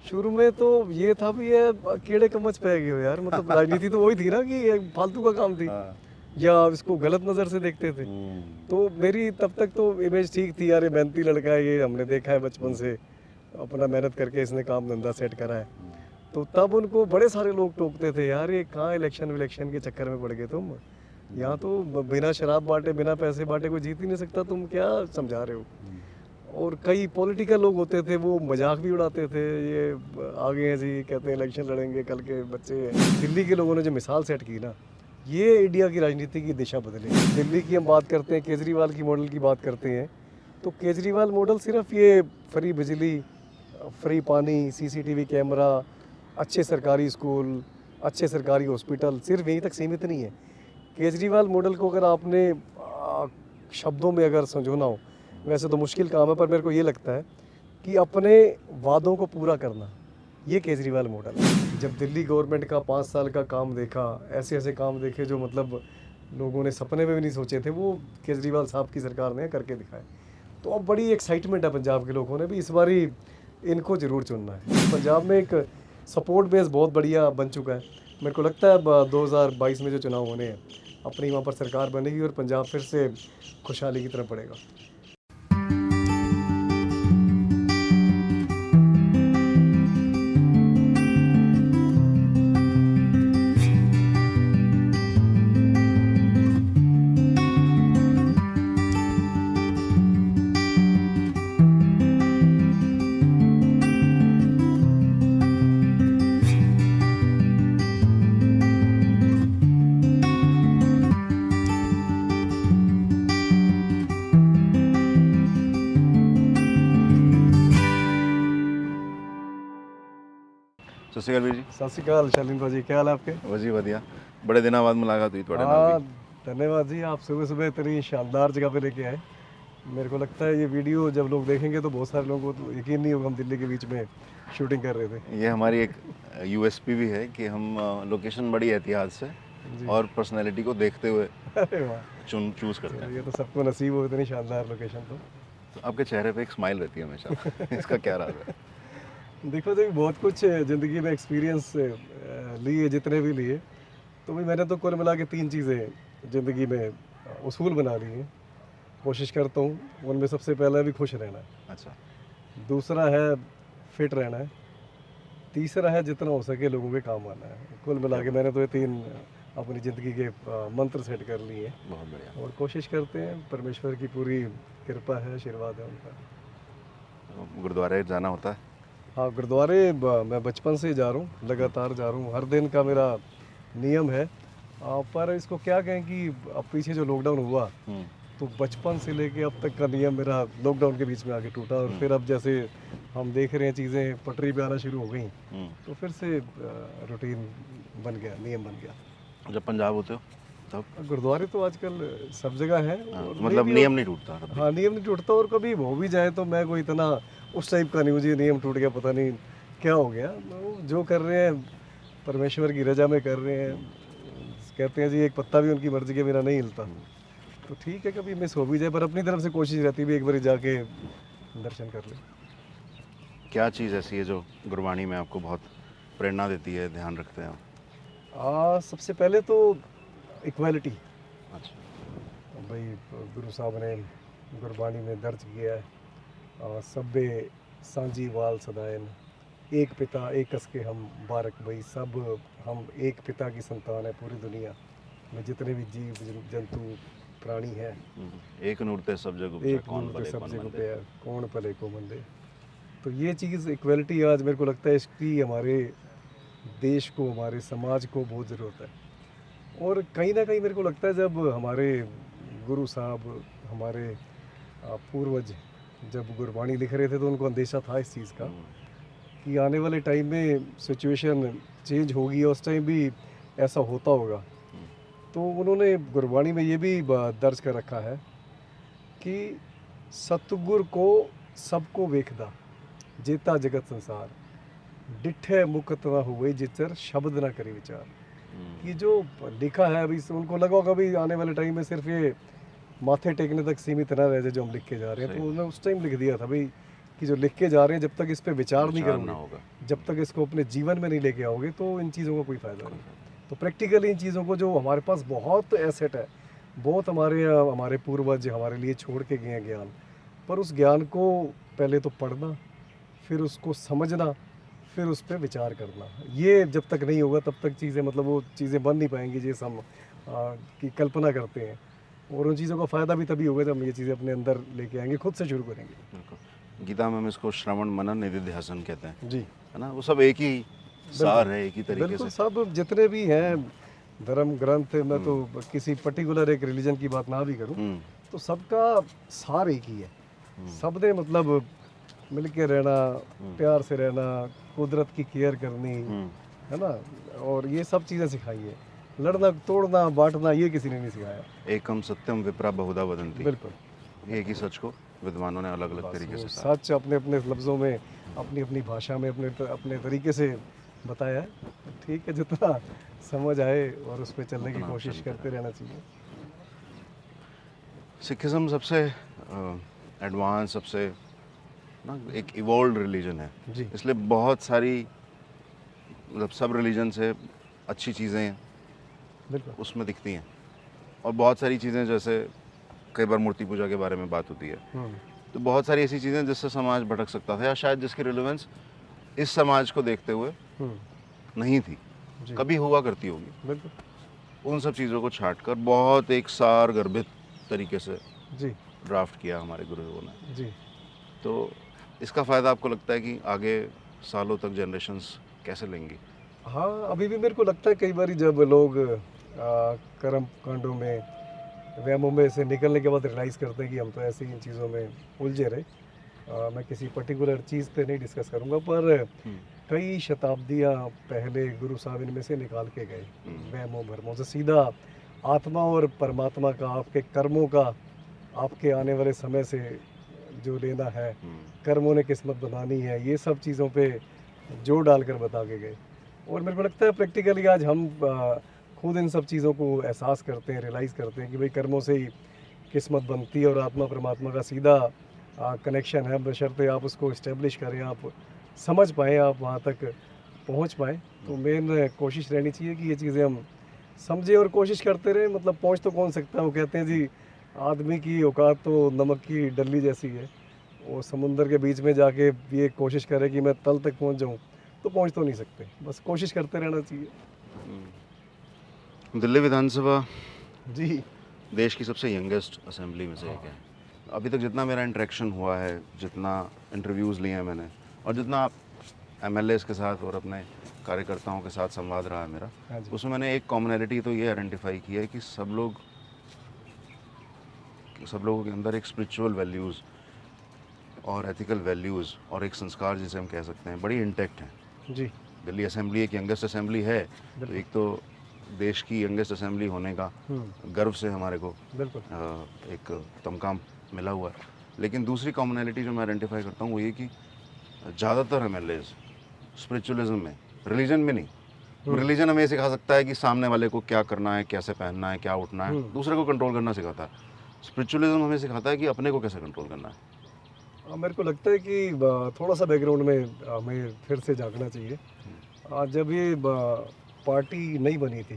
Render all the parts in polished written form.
शुरू में तो ये था भी ये कीड़े कमच पे गए हो यार, मतलब राजनीति तो वही थी ना कि ये फालतू का काम थी, हाँ। या इसको गलत नज़र से देखते थे। तो मेरी तब तक तो इमेज ठीक थी यार, ये मेहनती लड़का है, ये हमने देखा है बचपन से, अपना मेहनत करके इसने काम धंधा सेट करा है। तो तब उनको बड़े सारे लोग टोकते थे, यार ये कहाँ इलेक्शन विलेक्शन के चक्कर में पड़ गए तुम, यहाँ तो बिना शराब बांटे बिना पैसे बांटे कोई जीत ही नहीं सकता, तुम क्या समझा रहे हो। और कई पॉलिटिकल लोग होते थे, वो मजाक भी उड़ाते थे, ये आगे हैं जी, कहते हैं इलेक्शन लड़ेंगे, कल के बच्चे हैं। दिल्ली के लोगों ने जो मिसाल सेट की ना, ये इंडिया की राजनीति की दिशा बदली। दिल्ली की हम बात करते हैं, केजरीवाल की मॉडल की बात करते हैं, तो केजरीवाल मॉडल सिर्फ ये फ्री बिजली, फ्री पानी, सीसीटीवी कैमरा, अच्छे सरकारी स्कूल, अच्छे सरकारी हॉस्पिटल, सिर्फ यहीं तक सीमित नहीं है। केजरीवाल मॉडल को अगर आपने शब्दों में अगर समझाना हो, वैसे तो मुश्किल काम है, पर मेरे को ये लगता है कि अपने वादों को पूरा करना, ये केजरीवाल मॉडल है। जब दिल्ली गवर्नमेंट का 5 साल का काम देखा, ऐसे ऐसे काम देखे जो मतलब लोगों ने सपने में भी नहीं सोचे थे, वो केजरीवाल साहब की सरकार ने करके दिखाए। तो अब बड़ी एक्साइटमेंट है पंजाब के लोगों ने भी, इस बारी इनको ज़रूर चुनना है। पंजाब में एक सपोर्ट बेस बहुत बढ़िया बन चुका है। मेरे को लगता है अब 2022 में जो चुनाव होने हैं, अपनी वहाँ पर सरकार बनेगी और पंजाब फिर से खुशहाली की तरफ बढ़ेगा। सत श्री अकाल वीर जी। सत श्री अकाल शालीन भाजी, क्या हाल है आपके? बस जी वधिया, बड़े दिनों बाद मुलाकात हुई थोड़े नाल हाँ, भी। धन्यवाद जी, आप सुबह सुबह इतनी शानदार जगह पे लेके आए। मेरे को लगता है ये वीडियो जब लोग देखेंगे तो बहुत सारे लोगों को तो यकीन नहीं होगा हम दिल्ली के बीच में शूटिंग कर रहे थे। ये हमारी एक यूएसपी भी है कि हम लोकेशन बड़ी एहतियात से और पर्सनैलिटी को देखते हुए अरे वाह, चूज़ करते हैं। ये तो सबको नसीब हो इतनी शानदार लोकेशन तो। तो आपके चेहरे पे एक स्माइल रहती है हमेशा इसका क्या राज है? देखो जी, बहुत कुछ ज़िंदगी में एक्सपीरियंस लिए जितने भी लिए, तो भाई मैंने तो कुल मिला के 3 चीज़ें ज़िंदगी में उसूल बना ली हैं, कोशिश करता हूँ। उनमें सबसे पहला भी खुश रहना है, अच्छा, दूसरा है फिट रहना है, तीसरा है जितना हो सके लोगों के काम आना है। कुल मिला के मैंने तो ये 3 अपनी ज़िंदगी के मंत्र सेट कर लिए हैं, बहुत बढ़िया। और कोशिश करते हैं, परमेश्वर की पूरी कृपा है, आशीर्वाद है उनका। तो गुरुद्वारे जाना होता है? हाँ, गुरुद्वारे मैं बचपन से ही जा रहा हूँ, लगातार जा रहा हूँ, हर दिन का मेरा नियम है। पर इसको क्या कहें कि अब पीछे जो लॉकडाउन हुआ, तो बचपन से लेके अब तक का नियम मेरा लॉकडाउन के बीच में आके टूटा, और फिर अब जैसे हम देख रहे हैं चीज़ें पटरी पे आना शुरू हो गई, तो फिर से रूटीन बन गया, नियम बन गया। जब पंजाब होते हो तब? गुरुद्वारे तो आजकल सब जगह है, और मतलब नियम नहीं टूटता कभी? हाँ, नियम नहीं टूटता, और कभी हो भी जाए तो मैं कोई इतना उस टाइप का नहीं, मुझे नियम टूट गया पता नहीं क्या हो गया। वो जो कर रहे हैं परमेश्वर की रजा में कर रहे हैं। कहते हैं जी एक पत्ता भी उनकी मर्जी के बिना नहीं हिलता, तो ठीक है, कभी मिस हो भी जाए, पर अपनी तरफ से कोशिश रहती भी एक बार जाके दर्शन कर ले। क्या चीज़ ऐसी है जो गुरबाणी में आपको बहुत प्रेरणा देती है, ध्यान रखते हैं आप? सबसे पहले तो इक्वालिटी। अच्छा, भाई गुरु साहब ने गुरबाणी में दर्ज किया है, सब्बे सांझी वाल सदायन, एक पिता एक कस के हम बारक, भाई सब हम एक पिता की संतान है। पूरी दुनिया में जितने भी जीव जंतु प्राणी हैं, एक नूर ते सब जग उपजे, एक कौन नूर पे भले सब कौन जगह मंदे। पे है, कौन भले को मंदे। तो ये चीज़ इक्वलिटी आज मेरे को लगता है इसकी हमारे देश को, हमारे समाज को बहुत ज़रूरत है। और कहीं ना कहीं मेरे को लगता है जब हमारे गुरु साहब, हमारे पूर्वज जब गुरबाणी लिख रहे थे, तो उनको अंदेशा था इस चीज़ का कि आने वाले टाइम में सिचुएशन चेंज होगी, और उस टाइम भी ऐसा होता होगा। तो उन्होंने गुरबाणी में ये भी दर्ज कर रखा है कि सतगुर को सबको वेखदा, जेता जगत संसार, डिठे मुकत ना हुए जिचर शब्द ना करी विचार। कि जो लिखा है अभी, उनको लगा होगा भी आने वाले टाइम में सिर्फ ये माथे टेकने तक सीमित ना रह जाए जो हम लिख के जा रहे हैं। तो उन्होंने उस टाइम लिख दिया था भाई कि जो लिख के जा रहे हैं, जब तक इस पे विचार नहीं ना करोगे, होगा। जब तक इसको अपने जीवन में नहीं लेके आओगे तो इन चीज़ों का कोई फ़ायदा नहीं। तो प्रैक्टिकली इन चीज़ों को, जो हमारे पास बहुत एसेट है, बहुत हमारे पूर्वज हमारे लिए छोड़ के गए हैं ज्ञान, पर उस ज्ञान को पहले तो पढ़ना, फिर उसको समझना, फिर उस पर विचार करना, ये जब तक नहीं होगा तब तक चीज़ें, मतलब वो चीज़ें बन नहीं पाएंगी जैसे हम की कल्पना करते हैं। और उन चीज़ों का फ़ायदा भी तभी होगा जब हम ये चीज़ें अपने अंदर लेके आएंगे, खुद से शुरू करेंगे। बिल्कुल। गीता में हम इसको श्रवण मनन निधिध्यासन कहते हैं, जी, है ना? वो सब एक ही सार है, एक ही तरीके बिल्कुल। से। सब जितने भी हैं धर्म ग्रंथ, मैं तो किसी पर्टिकुलर एक रिलीजन की बात ना भी करूं, तो सबका सार एक ही है। सब ने मतलब मिल के रहना, प्यार से रहना, कुदरत की केयर करनी, है ना, और ये सब चीज़ें सिखाई है। लड़ना, तोड़ना, बांटना, ये किसी ने नहीं सिखाया। एकम सत्यम विप्रा बहुधा वदंती। बिल्कुल। एक ही सच को विद्वानों ने अलग अलग तरीके वो से कहा। सच अपने अपने लफ्ज़ों में, अपनी अपनी भाषा में, अपने तरीके से बताया है। ठीक है, जितना समझ आए और उस पर चलने की कोशिश करते रहना चाहिए। सिखिज्म सबसे एडवांस, सबसे ना एक इवॉल्व रिलीजन है, जी, इसलिए बहुत सारी, मतलब सब रिलीजन से अच्छी चीज़ें बिल्कुल। उसमें दिखती हैं, और बहुत सारी चीज़ें, जैसे कई बार मूर्ति पूजा के बारे में बात होती है, तो बहुत सारी ऐसी चीज़ें जिससे समाज भटक सकता था, या शायद जिसकी रिलेवेंस इस समाज को देखते हुए नहीं थी, जी, कभी हुआ करती होगी। बिल्कुल। उन सब चीज़ों को छाट कर बहुत एक सार गर्भित तरीके से जी, ड्राफ्ट किया हमारे गुरुओं ने। जी। तो इसका फ़ायदा आपको लगता है कि आगे सालों तक जनरेशन्स कैसे लेंगी? हाँ, अभी भी मेरे को लगता है कई बार जब लोग कर्म कांडों में, वहमों में से निकलने के बाद रियलाइज़ करते हैं कि हम तो ऐसे ही इन चीज़ों में उलझे रहे। मैं किसी पर्टिकुलर चीज़ पे नहीं डिस्कस करूँगा, पर कई शताब्दियाँ पहले गुरु साहब इनमें से निकाल के गए वहमों भरमों से, सीधा आत्मा और परमात्मा का, आपके कर्मों का, आपके आने वाले समय से जो लेना है, कर्मों ने किस्मत बनानी है, ये सब चीज़ों पे जोर डालकर बता के गए। और मेरे को लगता है प्रैक्टिकली आज हम खुद इन सब चीज़ों को एहसास करते हैं, रियलाइज़ करते हैं कि भाई कर्मों से ही किस्मत बनती है और आत्मा परमात्मा का सीधा कनेक्शन है, बशर्ते आप उसको इस्टेब्लिश करें, आप समझ पाएँ, आप वहाँ तक पहुँच पाएँ। तो मेन कोशिश रहनी चाहिए कि ये चीज़ें हम समझें और कोशिश करते रहें। मतलब पहुँच तो कौन सकता है, वो कहते हैं जी आदमी की औकात तो नमक की डल्ली जैसी है। वो समुंदर के बीच में जाके ये कोशिश करे कि मैं तल तक पहुँच जाऊँ, तो पहुँच तो नहीं सकते, बस कोशिश करते रहना चाहिए। दिल्ली विधानसभा जी, देश की सबसे यंगेस्ट असेंबली में से एक है। अभी तक जितना मेरा इंटरेक्शन हुआ है, जितना इंटरव्यूज़ लिए हैं मैंने, और जितना एमएलएस के साथ और अपने कार्यकर्ताओं के साथ संवाद रहा है मेरा, हाँ जी, उसमें मैंने एक कॉमनैलिटी तो ये आइडेंटिफाई की है कि सब लोगों के अंदर एक स्पिरिचुअल वैल्यूज़ और एथिकल वैल्यूज़ और एक संस्कार जिसे हम कह सकते हैं, बड़ी इंटैक्ट हैं। जी, दिल्ली असेंबली एक यंगेस्ट असेंबली है, तो एक तो देश की यंगेस्ट असेंबली होने का गर्व से हमारे को बिल्कुल। एक तमकाम मिला हुआ है। लेकिन दूसरी कॉमनैलिटी जो मैं आइडेंटिफाई करता हूँ वो ये कि ज़्यादातर एमएलएज स्पिरिचुअलिज्म में, रिलीजन में नहीं। रिलीजन हमें सिखा सकता है कि सामने वाले को क्या करना है, कैसे पहनना है, क्या उठना है, दूसरे को कंट्रोल करना सिखाता है। स्पिरिचुअलिज्म हमें सिखाता है कि अपने को कैसे कंट्रोल करना है। मेरे को लगता है कि थोड़ा सा बैकग्राउंड में हमें फिर से झांकना चाहिए। जब ये पार्टी नहीं बनी थी,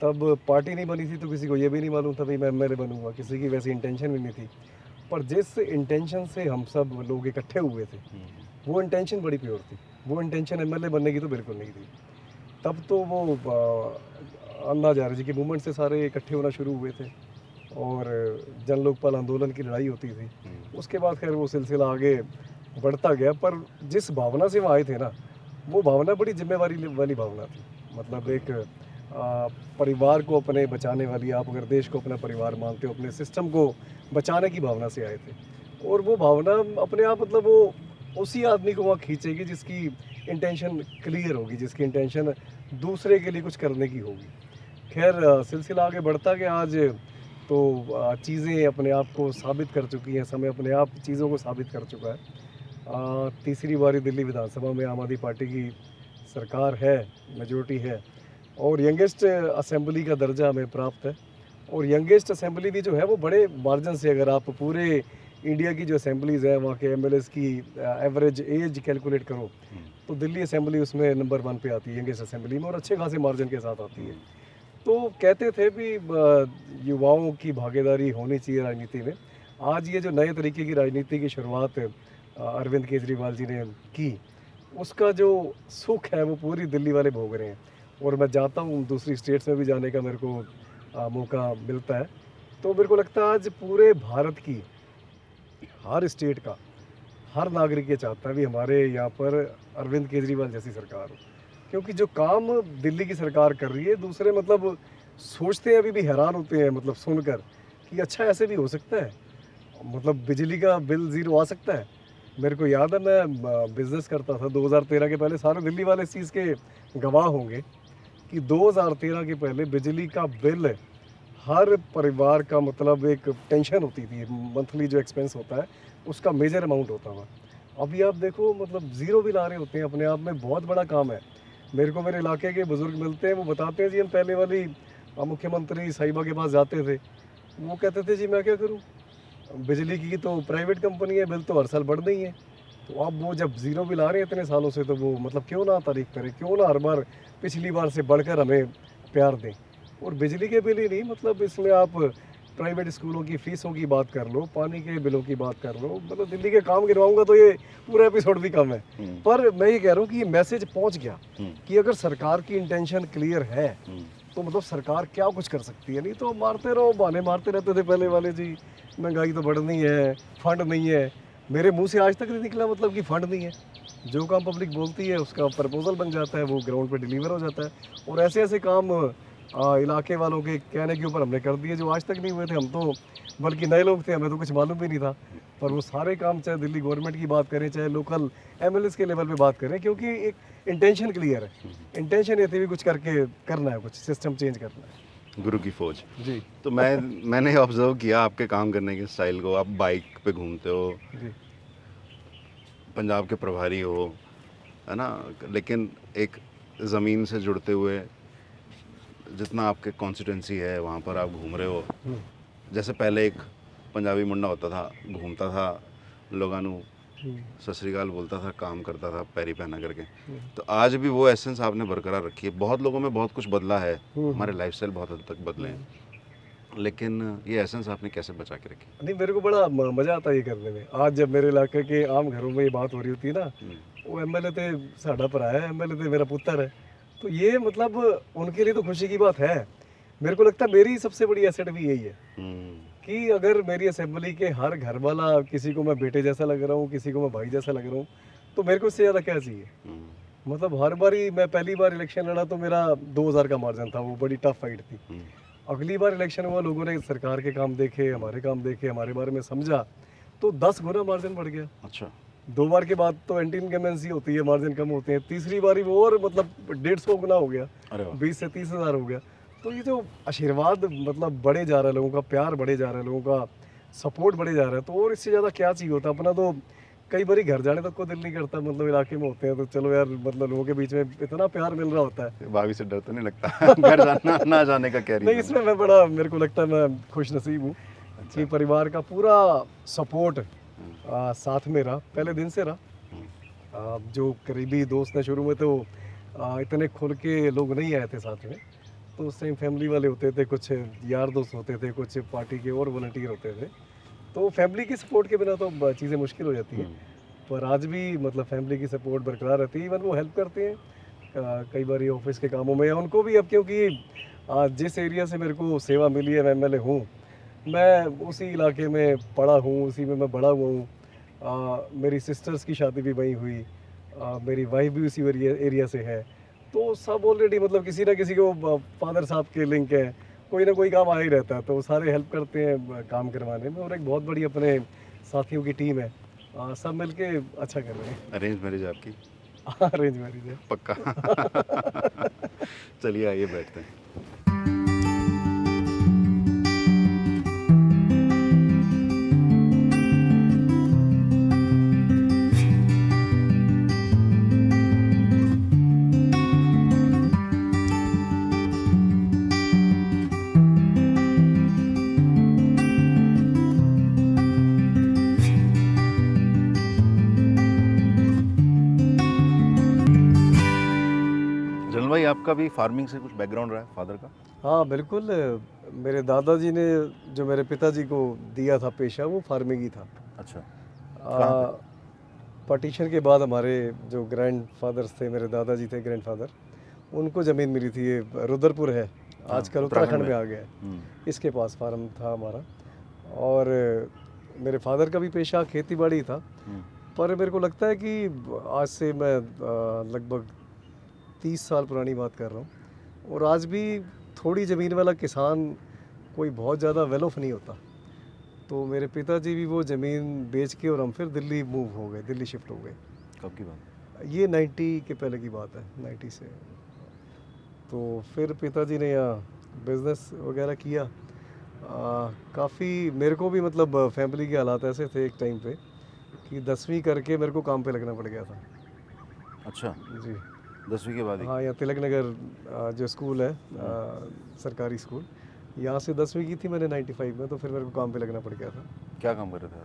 तब पार्टी नहीं बनी थी तो किसी को ये भी नहीं मालूम था भाई मैं एमएलए बनूंगा, किसी की वैसी इंटेंशन भी नहीं थी। पर जिस इंटेंशन से हम सब लोग इकट्ठे हुए थे, वो इंटेंशन बड़ी प्योर थी। वो इंटेंशन एमएलए बनने की तो बिल्कुल नहीं थी। तब तो वो अन्ना हज़ारे जी के मूवमेंट से सारे इकट्ठे होना शुरू हुए थे और जन लोकपाल आंदोलन की लड़ाई होती थी। उसके बाद खैर वो सिलसिला आगे बढ़ता गया, पर जिस भावना से वहाँ आए थे ना, वो भावना बड़ी जिम्मेवारी वाली भावना थी। मतलब एक परिवार को अपने बचाने वाली, आप अगर देश को अपना परिवार मानते हो, अपने सिस्टम को बचाने की भावना से आए थे। और वो भावना अपने आप, मतलब वो उसी आदमी को वहाँ खींचेगी जिसकी इंटेंशन क्लियर होगी, जिसकी इंटेंशन दूसरे के लिए कुछ करने की होगी। खैर सिलसिला आगे बढ़ता गया। आज तो चीज़ें अपने आप को साबित कर चुकी हैं, समय अपने आप चीज़ों को साबित कर चुका है। तीसरी बारी दिल्ली विधानसभा में आम आदमी पार्टी की सरकार है, मेजोरिटी है, और यंगेस्ट असेंबली का दर्जा हमें प्राप्त है। और यंगेस्ट असेंबली भी जो है वो बड़े मार्जिन से, अगर आप पूरे इंडिया की जो असेंबलीज़ है वहाँ के एमएलएस की एवरेज एज कैलकुलेट करो तो दिल्ली असेंबली उसमें नंबर 1 पे आती है यंगेस्ट असेंबली में, और अच्छे खासे मार्जिन के साथ आती है। तो कहते थे भी युवाओं की भागीदारी होनी चाहिए राजनीति में। आज ये जो नए तरीके की राजनीति की शुरुआत अरविंद केजरीवाल जी ने की, उसका जो सुख है वो पूरी दिल्ली वाले भोग रहे हैं। और मैं जाता हूँ दूसरी स्टेट्स में भी जाने का मेरे को मौका मिलता है, तो मेरे को लगता है आज पूरे भारत की हर स्टेट का हर नागरिक ये चाहता है भी हमारे यहाँ पर अरविंद केजरीवाल जैसी सरकार हो, क्योंकि जो काम दिल्ली की सरकार कर रही है दूसरे मतलब सोचते हैं, अभी भी हैरान होते हैं मतलब सुनकर कि अच्छा ऐसे भी हो सकता है, मतलब बिजली का बिल ज़ीरो आ सकता है। मेरे को याद है मैं बिज़नेस करता था 2013 के पहले, सारे दिल्ली वाले इस चीज़ के गवाह होंगे कि 2013 के पहले बिजली का बिल हर परिवार का मतलब एक टेंशन होती थी, मंथली जो एक्सपेंस होता है उसका मेजर अमाउंट होता था। अभी आप देखो मतलब ज़ीरो बिल आ रहे होते हैं, अपने आप में बहुत बड़ा काम है। मेरे को मेरे इलाके के बुज़ुर्ग मिलते हैं, वो बताते हैं जी हम पहले वाली मुख्यमंत्री साहिबा के पास जाते थे, वो कहते थे जी मैं क्या करूँ, बिजली की तो प्राइवेट कंपनी है, बिल तो हर साल बढ़ रही है। तो अब वो जब ज़ीरो बिल आ रहे हैं इतने सालों से, तो वो मतलब क्यों ना तारीफ करें, क्यों ना हर बार पिछली बार से बढ़कर हमें प्यार दें। और बिजली के बिल ही नहीं, मतलब इसमें आप प्राइवेट स्कूलों की फ़ीसों की बात कर लो, पानी के बिलों की बात कर लो, मतलब दिल्ली के काम गिनवाऊंगा तो ये पूरा एपिसोड भी कम है। पर मैं ये कह रहा हूँ कि ये मैसेज पहुँच गया कि अगर सरकार की इंटेंशन क्लियर है तो मतलब सरकार क्या कुछ कर सकती है। नहीं तो मारते रहो, बहाने मारते रहते थे पहले वाले जी, महंगाई तो बढ़नी है, फंड नहीं है। मेरे मुंह से आज तक नहीं निकला मतलब कि फंड नहीं है। जो काम पब्लिक बोलती है उसका प्रपोजल बन जाता है, वो ग्राउंड पे डिलीवर हो जाता है। और ऐसे ऐसे काम इलाके वालों के कहने के ऊपर हमने कर दिए जो आज तक नहीं हुए थे। हम तो बल्कि नए लोग थे, हमें तो कुछ मालूम भी नहीं था, पर वो सारे काम चाहे दिल्ली गवर्नमेंट की बात करें चाहे लोकल एमएलएस के लेवल पे बात करें, क्योंकि एक इंटेंशन क्लियर है। इंटेंशन ये थी भी कुछ करके करना है, कुछ सिस्टम चेंज करना है। गुरु की फौज जी। तो मैंने ऑब्जर्व किया आपके काम करने के स्टाइल को। आप बाइक पे घूमते हो, जी। पंजाब के प्रभारी हो, है ना, लेकिन एक ज़मीन से जुड़ते हुए जितना आपके कॉन्स्टिट्यूंसी है वहाँ पर आप घूम रहे हो। जैसे पहले एक पंजाबी मुंडा होता था, घूमता था, लोगानू सत श्री अकाल बोलता था, काम करता था पैरी पहना करके। तो आज भी वो एसेंस आपने बरकरार रखी है। बहुत लोगों में बहुत कुछ बदला है, हमारे लाइफस्टाइल बहुत हद तक बदले हैं, लेकिन ये एसेंस आपने कैसे बचा के रखी? नहीं, मेरे को बड़ा मज़ा आता है ये करने में। आज जब मेरे इलाके के आम घरों में ये बात हो रही होती है ना, वो एमएलए थे साढ़ा भरा है, एमएलए थे मेरा पुत्र है, तो ये मतलब उनके लिए तो खुशी की बात है। मेरे को लगता है मेरी सबसे बड़ी एसेट भी यही है कि अगर मेरी असेंबली के हर घर वाला, किसी को मैं बेटे जैसा लग रहा हूँ, किसी को मैं भाई जैसा लग रहा हूँ, तो मेरे को इससे ज़्यादा क्या चाहिए। मतलब हर बारी मैं पहली बार इलेक्शन लड़ा तो मेरा 2000 का मार्जिन था, वो बड़ी टफ फाइट थी। अगली बार इलेक्शन हुआ, लोगों ने सरकार के काम देखे, हमारे काम देखे, हमारे बारे में समझा, तो 10 गुना मार्जिन बढ़ गया। अच्छा। 2 बार के बाद तो एंटी इनकमेंसी होती है, मार्जिन कम होते हैं। तीसरी बारी वो और मतलब 150 गुना हो गया, 20 से 30 हज़ार हो गया। तो ये जो आशीर्वाद मतलब बढ़े जा रहा है, लोगों का प्यार बढ़े जा रहा है, लोगों का सपोर्ट बढ़े जा रहा है, तो और इससे ज़्यादा क्या चाहिए होता। अपना तो कई बारी घर जाने तक को दिल नहीं करता, मतलब इलाके में होते हैं तो चलो यार, मतलब लोगों के बीच में इतना प्यार मिल रहा होता है। भाभी से डर तो नहीं लगता घर जाना ना जाने का? क्या नहीं, इसमें मैं बड़ा, मेरे को लगता है मैं खुश नसीब हूँ कि परिवार का पूरा सपोर्ट साथ में रहा, पहले दिन से रहा। जो करीबी दोस्त हैं, शुरू में तो इतने खुल के लोग नहीं आए थे साथ में, तो उस टाइम फैमिली वाले होते थे, कुछ यार दोस्त होते थे, कुछ पार्टी के और वॉलंटियर होते थे, तो फैमिली की सपोर्ट के बिना तो चीज़ें मुश्किल हो जाती हैं। पर आज भी मतलब फैमिली की सपोर्ट बरकरार रहती है। इवन वो हेल्प करते हैं कई बार ऑफिस के कामों में, या उनको भी अब, क्योंकि जिस एरिया से मेरे को सेवा मिली है, मैं एमएलए हूँ, मैं उसी इलाके में पढ़ा हूँ, उसी में मैं बड़ा हुआ हूँ। मेरी सिस्टर्स की शादी भी वहीं हुई, मेरी वाइफ भी उसी एरिया से है, तो सब ऑलरेडी मतलब किसी ना किसी को फादर साहब के लिंक है, कोई ना कोई काम आ ही रहता है, तो सारे हेल्प करते हैं काम करवाने में। और एक बहुत बड़ी अपने साथियों की टीम है, सब मिलके अच्छा कर रहे हैं। अरेंज मैरिज आपकी? अरेंज मैरिज है पक्का। चलिए आइए बैठते हैं। भाई आपका भी फार्मिंग से कुछ बैकग्राउंड रहा है फादर का? हाँ बिल्कुल, मेरे दादाजी ने जो मेरे पिताजी को दिया था पेशा वो फार्मिंग ही था। अच्छा, कहाँ पे? पार्टीशन के बाद हमारे जो ग्रैंड फादर्स थे, मेरे दादाजी थे ग्रैंडफादर, उनको ज़मीन मिली थी, ये रुद्रपुर है, हाँ, आजकल उत्तराखंड उत्तराखंड में में। आ गया है। इसके पास फार्म था हमारा। और मेरे फादर का भी पेशा खेती बाड़ी था, पर मेरे को लगता है कि आज से मैं लगभग 30 साल पुरानी बात कर रहा हूँ, और आज भी थोड़ी ज़मीन वाला किसान कोई बहुत ज़्यादा वेल ऑफ नहीं होता। तो मेरे पिताजी भी वो ज़मीन बेच के और हम फिर दिल्ली मूव हो गए, दिल्ली शिफ्ट हो गए। कब की बात? ये 90 के पहले की बात है, 90 से। तो फिर पिताजी ने यहाँ बिज़नेस वगैरह किया। काफ़ी मेरे को भी मतलब फैमिली के हालात ऐसे थे एक टाइम पे कि 10वीं करके मेरे को काम पे लगना पड़ गया था। अच्छा, जी 10वीं के बाद ही? हाँ, यहाँ तिलक नगर जो स्कूल है, सरकारी स्कूल, यहाँ से 10वीं की थी मैंने 95 में, तो फिर मेरे को काम पे लगना पड़ गया था। क्या काम कर रहे थे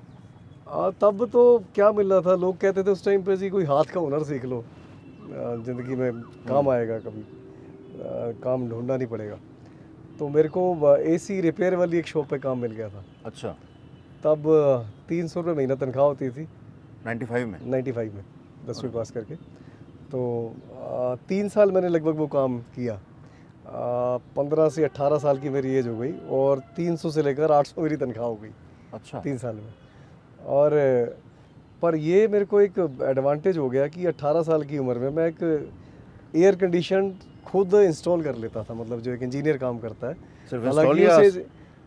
आप? तब तो क्या मिल रहा था, लोग कहते थे उस टाइम पे जी कोई हाथ का हुनर सीख लो, ज़िंदगी में काम आएगा कभी, काम ढूंढना नहीं पड़ेगा। तो मेरे को एसी रिपेयर वाली एक शॉप पे काम मिल गया था। अच्छा, तब 300 रुपये महीना तनख्वाह होती थी 95 में? 95 में, 10वीं पास करके। तो 3 साल मैंने लगभग वो काम किया। 15 से 18 साल की मेरी एज हो गई और 300 से लेकर 800 मेरी तनख्वाह हो गई अच्छा, 3 साल में। और पर ये मेरे को एक एडवांटेज हो गया कि 18 साल की उम्र में मैं एक एयर कंडीशन खुद इंस्टॉल कर लेता था, मतलब जो एक इंजीनियर काम करता है। सिर्फ हालांकि इंस्टॉल या उसे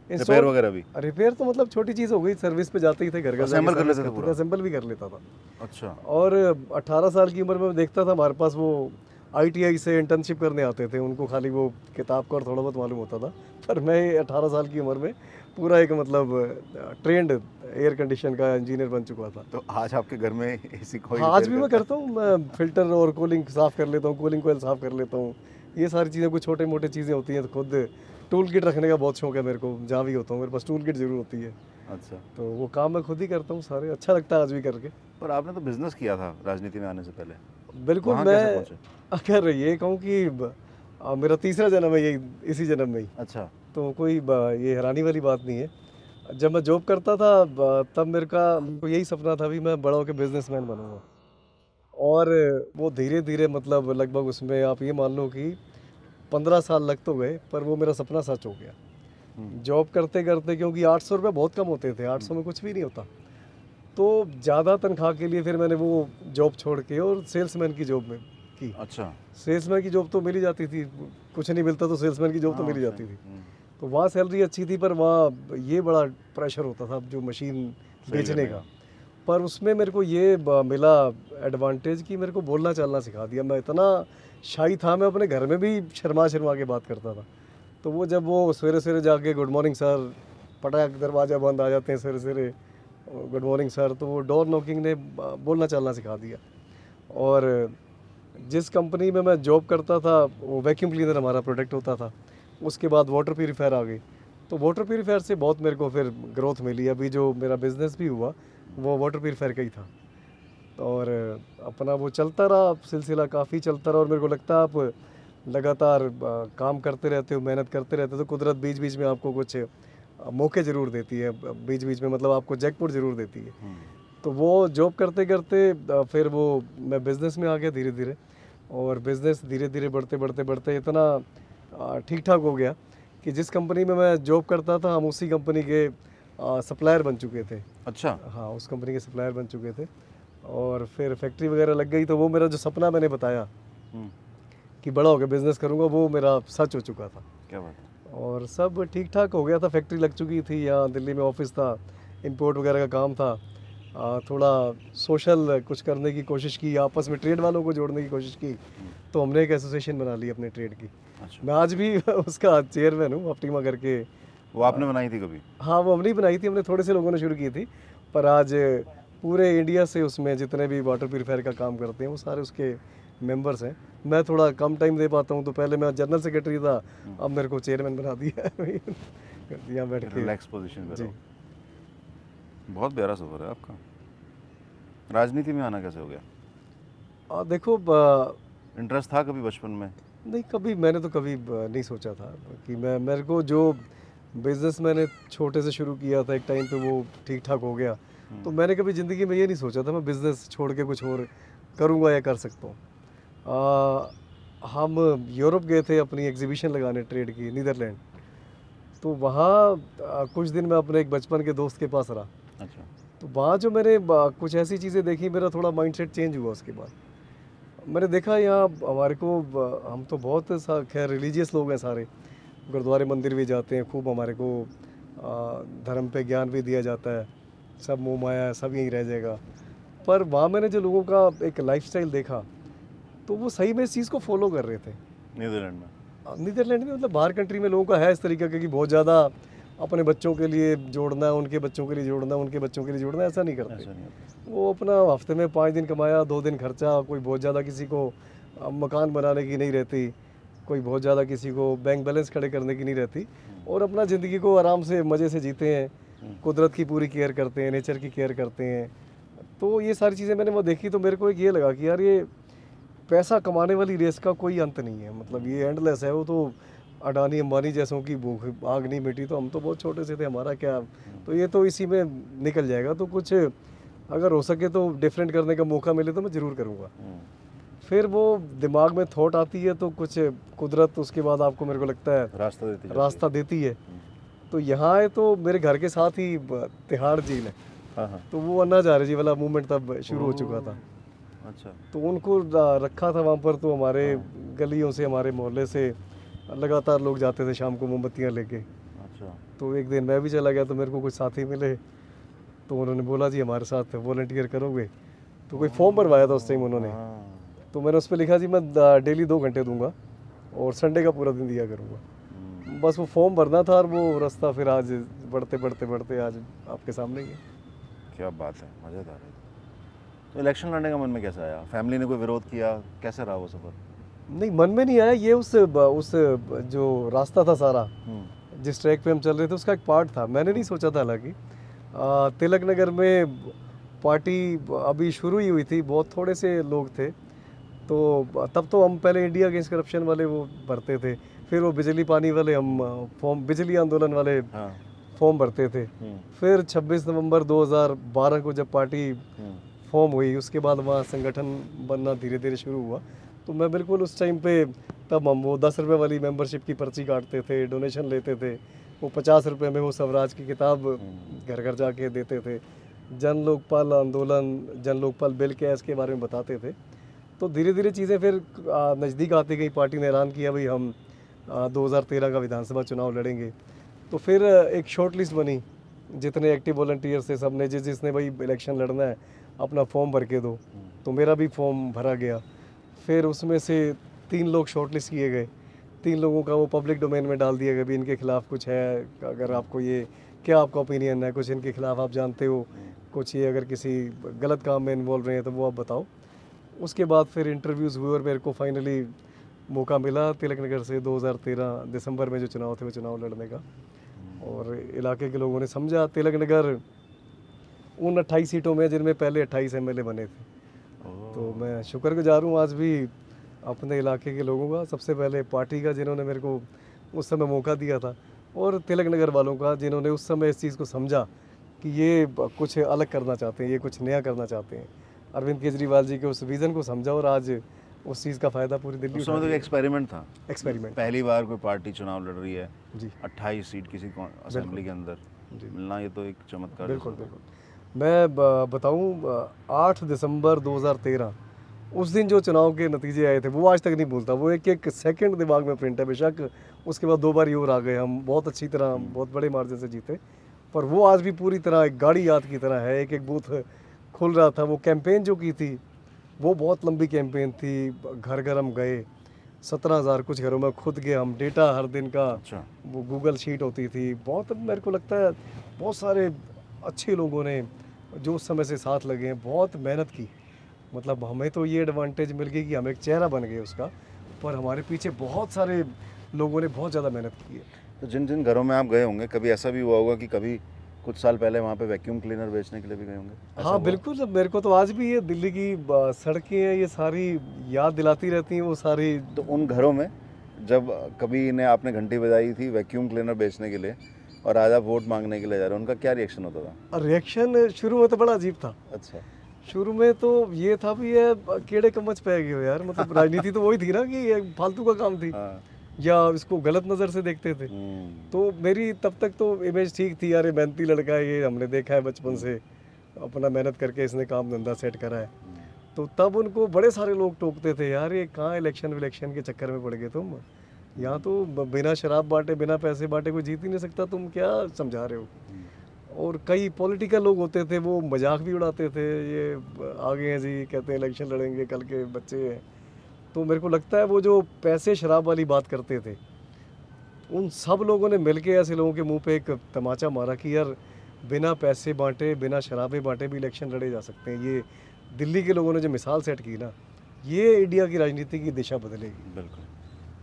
रिपेयर वगैरह भी? रिपेयर तो मतलब छोटी चीज़ हो गई, सर्विस पे जाते ही थे, घर घर असेंबल कर लेते थे पूरा? असेंबल भी कर लेता था। अच्छा, और 18 साल की उम्र में देखता था हमारे पास वो ITI से इंटर्नशिप करने आते थे, उनको खाली वो किताब का और थोड़ा बहुत मालूम होता था, पर मैं 18 साल की उम्र में पूरा एक मतलब ट्रेंड एयर कंडीशन का इंजीनियर बन चुका था। तो आज आपके घर में एसी कोई हाँ, आज रिपेयर भी मैं करता हूँ, मैं फिल्टर और कूलिंग साफ़ कर लेता हूँ, कूलिंग कोयल साफ़ कर लेता हूँ। ये सारी चीज़ें कुछ छोटे मोटे चीज़ें होती हैं, तो खुद टूल किट रखने का बहुत शौक है मेरे को, जहाँ भी होता हूँ मेरे पास टूल किट ज़रूर होती है। अच्छा, तो वो काम मैं खुद ही करता हूँ सारे, अच्छा लगता है आज भी करके। पर आपने तो बिजनेस किया था राजनीति में आने से पहले, बिल्कुल, वहाँ कैसे मैं पहुँचे? अगर ये कहूँ कि मेरा तीसरा जन्म है यही, इसी जन्म में ही, अच्छा, तो कोई ये हैरानी वाली बात नहीं है। जब मैं जॉब करता था तब मेरे को यही सपना था भी मैं बड़ा होकर बिजनेसमैन बनूंगा। और वो धीरे धीरे मतलब लगभग उसमें आप ये मान लो कि 15 साल लग तो गए, पर वो मेरा सपना सच हो गया। जॉब करते करते, क्योंकि 800 रुपये बहुत कम होते थे, 800 में कुछ भी नहीं होता, तो ज़्यादा तनख्वाह के लिए फिर मैंने वो जॉब छोड़ के और सेल्समैन की जॉब में की। अच्छा, सेल्समैन की जॉब तो मिल ही जाती थी, कुछ नहीं मिलता तो सेल्समैन की जॉब तो हाँ, मिल ही सही। जाती थी। तो वहाँ सैलरी अच्छी थी, पर वहाँ ये बड़ा प्रेशर होता था जो मशीन बेचने का। पर उसमें मेरे को ये मिला एडवांटेज कि मेरे को बोलना चालना सिखा दिया। मैं इतना शाई था, मैं अपने घर में भी शर्मा शर्मा के बात करता था। तो वो जब वो सवेरे सवेरे जाके गुड मॉर्निंग सर, पटाख दरवाज़ा बंद आ जाते हैं सवेरे सवेरे, गुड मॉर्निंग सर, तो वो डोर नॉकिंग ने बोलना चालना सिखा दिया। और जिस कंपनी में मैं जॉब करता था वो वैक्यूम क्लीनर हमारा प्रोडक्ट होता था, उसके बाद वाटर प्यूरीफायर आ गई, तो वाटर प्यूरीफायर से बहुत मेरे को फिर ग्रोथ मिली। अभी जो मेरा बिज़नेस भी हुआ वो वाटर प्यूरीफायर का ही था, और अपना वो चलता रहा, सिलसिला काफ़ी चलता रहा। और मेरे को लगता है आप लगातार काम करते रहते हो, मेहनत करते रहते हो, तो कुदरत बीच बीच में आपको कुछ मौके ज़रूर देती है, बीच बीच में मतलब आपको जैकपॉट ज़रूर देती है। तो वो जॉब करते करते फिर वो मैं बिज़नेस में आ गया धीरे धीरे, और बिज़नेस धीरे धीरे बढ़ते बढ़ते बढ़ते इतना ठीक ठाक हो गया कि जिस कंपनी में मैं जॉब करता था हम उसी कंपनी के सप्लायर बन चुके थे। अच्छा, हाँ, उस कंपनी के सप्लायर बन चुके थे, और फिर फैक्ट्री वगैरह लग गई, तो वो मेरा जो सपना मैंने बताया कि बड़ा होकर बिज़नेस करूँगा, वो मेरा सच हो चुका था। क्या बात है। और सब ठीक ठाक हो गया था, फैक्ट्री लग चुकी थी, यहाँ दिल्ली में ऑफिस था, इंपोर्ट वगैरह का काम था। थोड़ा सोशल कुछ करने की कोशिश की, आपस में ट्रेड वालों को जोड़ने की कोशिश की, तो हमने एक एसोसिएशन बना ली अपने ट्रेड की। अच्छा, मैं आज भी उसका चेयरमैन हूँ, ऑप्टिमा करके। वो आपने बनाई थी कभी? हाँ, वो हमने ही बनाई थी, हमने थोड़े से लोगों ने शुरू की थी, पर आज पूरे इंडिया से उसमें जितने भी वाटर प्यूरीफायर का काम करते हैं वो सारे उसके मेंबर्स हैं। मैं थोड़ा कम टाइम दे पाता हूँ, तो पहले मैं जनरल सेक्रेटरी था, अब मेरे को चेयरमैन बना दिया है यहाँ बैठ के। रिलैक्स पोजीशन पे जी। रहो। बहुत प्यारा सफ़र है आपका। राजनीति में आना कैसे हो गया? देखो इंटरेस्ट था कभी बचपन में? नहीं, कभी मैंने तो कभी नहीं सोचा था कि मेरे को जो बिज़नेस मैंने छोटे से शुरू किया था, एक टाइम पे वो ठीक ठाक हो गया, तो मैंने कभी ज़िंदगी में ये नहीं सोचा था मैं बिज़नेस छोड़ के कुछ और करूँगा या कर सकता हूँ। हम यूरोप गए थे अपनी एग्जीबिशन लगाने ट्रेड की, नीदरलैंड। तो वहाँ कुछ दिन मैं अपने एक बचपन के दोस्त के पास रहा। अच्छा। तो वहाँ जो मैंने कुछ ऐसी चीज़ें देखी, मेरा थोड़ा माइंडसेट चेंज हुआ उसके बाद। मैंने देखा यहाँ हमारे को हम तो बहुत खैर रिलीजियस लोग हैं सारे, गुरुद्वारे मंदिर भी जाते हैं, खूब हमारे को धर्म पे ज्ञान भी दिया जाता है, सब मोह माया है, सब यहीं रह जाएगा। पर वहाँ मैंने जो लोगों का एक लाइफस्टाइल देखा, तो वो सही में इस चीज़ को फॉलो कर रहे थे। नीदरलैंड में? नीदरलैंड में मतलब बाहर कंट्री में लोगों का है इस तरीके का कि बहुत ज़्यादा अपने बच्चों के लिए जोड़ना है, उनके बच्चों के लिए जोड़ना है, उनके बच्चों के लिए जोड़ना है, ऐसा नहीं करते। ऐसा नहीं होता। वो अपना हफ्ते में 5 दिन कमाया, 2 दिन खर्चा, कोई बहुत ज़्यादा किसी को मकान बनाने की नहीं रहती, कोई बहुत ज़्यादा किसी को बैंक बैलेंस खड़े करने की नहीं रहती, और अपना ज़िंदगी को आराम से मज़े से जीते हैं, कुदरत की पूरी केयर करते हैं, नेचर की केयर करते हैं। तो ये सारी चीज़ें मैंने वो देखी, तो मेरे को एक ये लगा कि यार ये पैसा कमाने वाली रेस का कोई अंत नहीं है, मतलब ये एंडलेस है। वो तो अडानी अंबानी जैसों की भूख आग नहीं मिटी, तो हम तो बहुत छोटे से थे, हमारा क्या। तो ये तो इसी में निकल जाएगा, तो कुछ अगर हो सके तो डिफरेंट करने का मौका मिले तो मैं ज़रूर करूँगा। फिर वो दिमाग में थॉट आती है, तो कुछ कुदरत उसके बाद आपको, मेरे को लगता है, रास्ता देती है। तो यहाँ है तो मेरे घर के साथ ही तिहाड़ झील है, हाँ। तो वो अन्ना हज़ारे वाला मूवमेंट तब शुरू हो चुका था। अच्छा। तो उनको रखा था वहाँ पर, तो हमारे गलियों से, हमारे मोहल्ले से लगातार लोग जाते थे शाम को मोमबत्तियाँ लेके। अच्छा। तो एक दिन मैं भी चला गया, तो मेरे को कुछ साथी मिले, तो उन्होंने बोला जी हमारे साथ वॉलंटियर करोगे। तो कोई फॉर्म भरवाया था उस टाइम उन्होंने, तो मैंने उस पर लिखा जी मैं डेली 2 घंटे दूंगा और संडे का पूरा दिन दिया करूँगा। बस वो फॉर्म भरना था, और वो रास्ता फिर आज बढ़ते बढ़ते बढ़ते आज आपके सामने ही है। क्या बात है, मज़ेदार है। तो इलेक्शन लड़ने का मन में कैसे आया? फैमिली ने कोई विरोध किया? कैसे रहा वो सफ़र? नहीं, मन में नहीं आया, ये उस जो रास्ता था सारा, जिस ट्रैक पे हम चल रहे थे, उसका एक पार्ट था। मैंने नहीं सोचा था, हालांकि तिलक नगर में पार्टी अभी शुरू ही हुई थी, बहुत थोड़े से लोग थे। तो तब तो हम पहले इंडिया अगेंस्ट करप्शन वाले वो भरते थे, फिर वो बिजली पानी वाले हम फॉर्म, बिजली आंदोलन वाले फॉर्म भरते थे। फिर 26 नवंबर 2012 को जब पार्टी फॉर्म हुई, उसके बाद वहाँ संगठन बनना धीरे धीरे शुरू हुआ। तो मैं बिल्कुल उस टाइम पे, तब हम वो 10 रुपये वाली मेंबरशिप की पर्ची काटते थे, डोनेशन लेते थे, वो 50 रुपये में वो स्वराज की किताब घर घर जाके देते थे, जन लोकपाल आंदोलन, जन लोकपाल बिल के इसके बारे में बताते थे। तो धीरे धीरे चीज़ें फिर नज़दीक आती गई। पार्टी ने ऐलान किया भाई हम 2013 का विधानसभा चुनाव लड़ेंगे। तो फिर एक शॉर्ट लिस्ट बनी, जितने एक्टिव वॉलंटियर्स थे सब ने, जिसने भाई इलेक्शन लड़ना है अपना फॉर्म भर के दो। तो मेरा भी फॉर्म भरा गया। फिर उसमें से 3 लोग शॉर्ट लिस्ट किए गए, 3 लोगों का वो पब्लिक डोमेन में डाल दिया गया भी इनके खिलाफ कुछ है, अगर आपको ये, क्या आपका ओपिनियन है, कुछ इनके खिलाफ आप जानते हो, कुछ ये अगर किसी गलत काम में इन्वॉल्व रहे हैं तो वो आप बताओ। उसके बाद फिर इंटरव्यूज़ हुए और मेरे को फाइनली मौका मिला तिलक नगर से 2013 दिसंबर में जो चुनाव थे वो चुनाव लड़ने का। और इलाके के लोगों ने समझा, तिलक नगर उन 28 सीटों में जिनमें पहले 28 एमएलए बने थे। तो मैं शुक्रगुजार हूँ आज भी अपने इलाके के लोगों का, सबसे पहले पार्टी का जिन्होंने मेरे को उस समय मौका दिया था, और तिलक नगर वालों का जिन्होंने उस समय इस चीज़ को समझा कि ये कुछ अलग करना चाहते हैं, ये कुछ नया करना चाहते हैं। अरविंद केजरीवाल जी के उस विज़न को समझा, और आज उस चीज़ का फ़ायदा पूरी दिल्ली उस समय तो एक्सपेरिमेंट था। एक्सपेरिमेंट, पहली बार कोई पार्टी चुनाव लड़ रही है जी, 28 सीट किसी असेंबली के अंदर मिलना, ये तो एक चमत्कार। बिल्कुल बिल्कुल। मैं बताऊं 8 दिसंबर 2013 उस दिन जो चुनाव के नतीजे आए थे, वो आज तक नहीं भूलता। वो एक एक सेकंड दिमाग में प्रिंट है। बेशक उसके बाद 2 बार ये और आ गए, हम बहुत अच्छी तरह, बहुत बड़े मार्जिन से जीते, पर वो आज भी पूरी तरह एक गाड़ी याद की तरह है। एक एक बूथ खुल रहा था। वो कैंपेन जो की थी वो बहुत लंबी कैंपेन थी, घर घर हम गए, 17,000 कुछ घरों में खुद गए हम, डेटा हर दिन का वो गूगल शीट होती थी। बहुत, मेरे को लगता है बहुत सारे अच्छे लोगों ने जो उस समय से साथ लगे हैं, बहुत मेहनत की। मतलब हमें तो ये एडवांटेज मिल गई कि हम एक चेहरा बन गए उसका, पर हमारे पीछे बहुत सारे लोगों ने बहुत ज़्यादा मेहनत की है। तो जिन जिन घरों में आप गए होंगे, कभी ऐसा भी हुआ होगा कि कभी कुछ साल पहले वहाँ पे वैक्यूम क्लीनर बेचने के लिए भी गए होंगे, ऐसा हाँ हुआ? बिल्कुल, मेरे को तो आज भी ये दिल्ली की सड़कें हैं, ये सारी याद दिलाती रहती हैं वो सारी। तो उन घरों में जब कभी इन्हें आपने घंटी बजाई थी वैक्यूम क्लीनर बेचने के लिए और आज आप वोट मांगने के लिए जा रहे हो, उनका क्या रिएक्शन होता था? रिएक्शन शुरू में तो बड़ा अजीब था। अच्छा। शुरू में तो ये था भी ये केड़े कमच पे गए हो यार, मतलब राजनीति तो वही थी ना कि ये फालतू का काम थी, हाँ। या इसको गलत नज़र से देखते थे। तो मेरी तब तक तो इमेज ठीक थी, यार ये मेहनती लड़का है, ये हमने देखा है बचपन से, अपना मेहनत करके इसने काम धंधा सेट करा है। तो तब उनको बड़े सारे लोग टोकते थे, यार ये कहाँ इलेक्शन विलेक्शन के चक्कर में पड़ गए तुम, यहाँ तो बिना शराब बांटे बिना पैसे बांटे कोई जीत ही नहीं सकता, तुम क्या समझा रहे हो। और कई पॉलिटिकल लोग होते थे वो मजाक भी उड़ाते थे, ये आ गए हैं जी, कहते हैं इलेक्शन लड़ेंगे, कल के बच्चे हैं। तो मेरे को लगता है वो जो पैसे शराब वाली बात करते थे, उन सब लोगों ने मिलके ऐसे लोगों के मुंह पे एक तमाचा मारा कि यार बिना पैसे बांटे बिना शराबे बांटे भी इलेक्शन लड़े जा सकते हैं। ये दिल्ली के लोगों ने जो मिसाल सेट की ना, ये इंडिया की राजनीति की दिशा बदलेगी। बिल्कुल।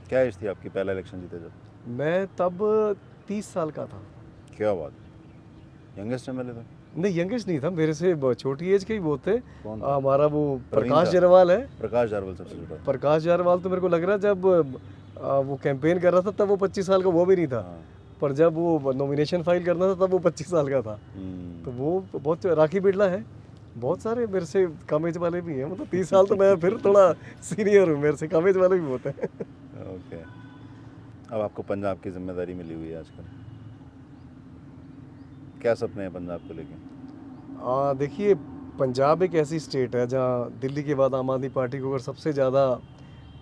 क्या एज थी आपकी पहला इलेक्शन जीते जब? मैं तब 30 साल का था। क्या बात, यंगेस्ट एमएलए थे? नहीं यंगेस्ट नहीं था, मेरे से छोटी एज के ही वो थे। कौन? हमारा वो प्रवीण प्रकाश था। जारवाल है। प्रकाश जारवाल सबसे छोटा। प्रकाश जारवाल तो मेरे को लग रहा है जब वो कैंपेन कर रहा था तब वो 25 साल का वो भी नहीं था, हाँ। पर जब वो नॉमिनेशन फाइल करना था तब वो 25 साल का था। तो वो बहुत, राखी बिरला है, बहुत सारे मेरे से कम एज वाले भी हैं, मतलब 30 साल तो मैं फिर थोड़ा सीनियर हूँ, मेरे से कम एज वाले भी बहुत हैं। ओके। अब आपको पंजाब की जिम्मेदारी मिली हुई है आजकल, क्या सपने हैं पंजाब को लेके? देखिए पंजाब एक ऐसी स्टेट है जहाँ दिल्ली के बाद आम आदमी पार्टी को अगर सबसे ज़्यादा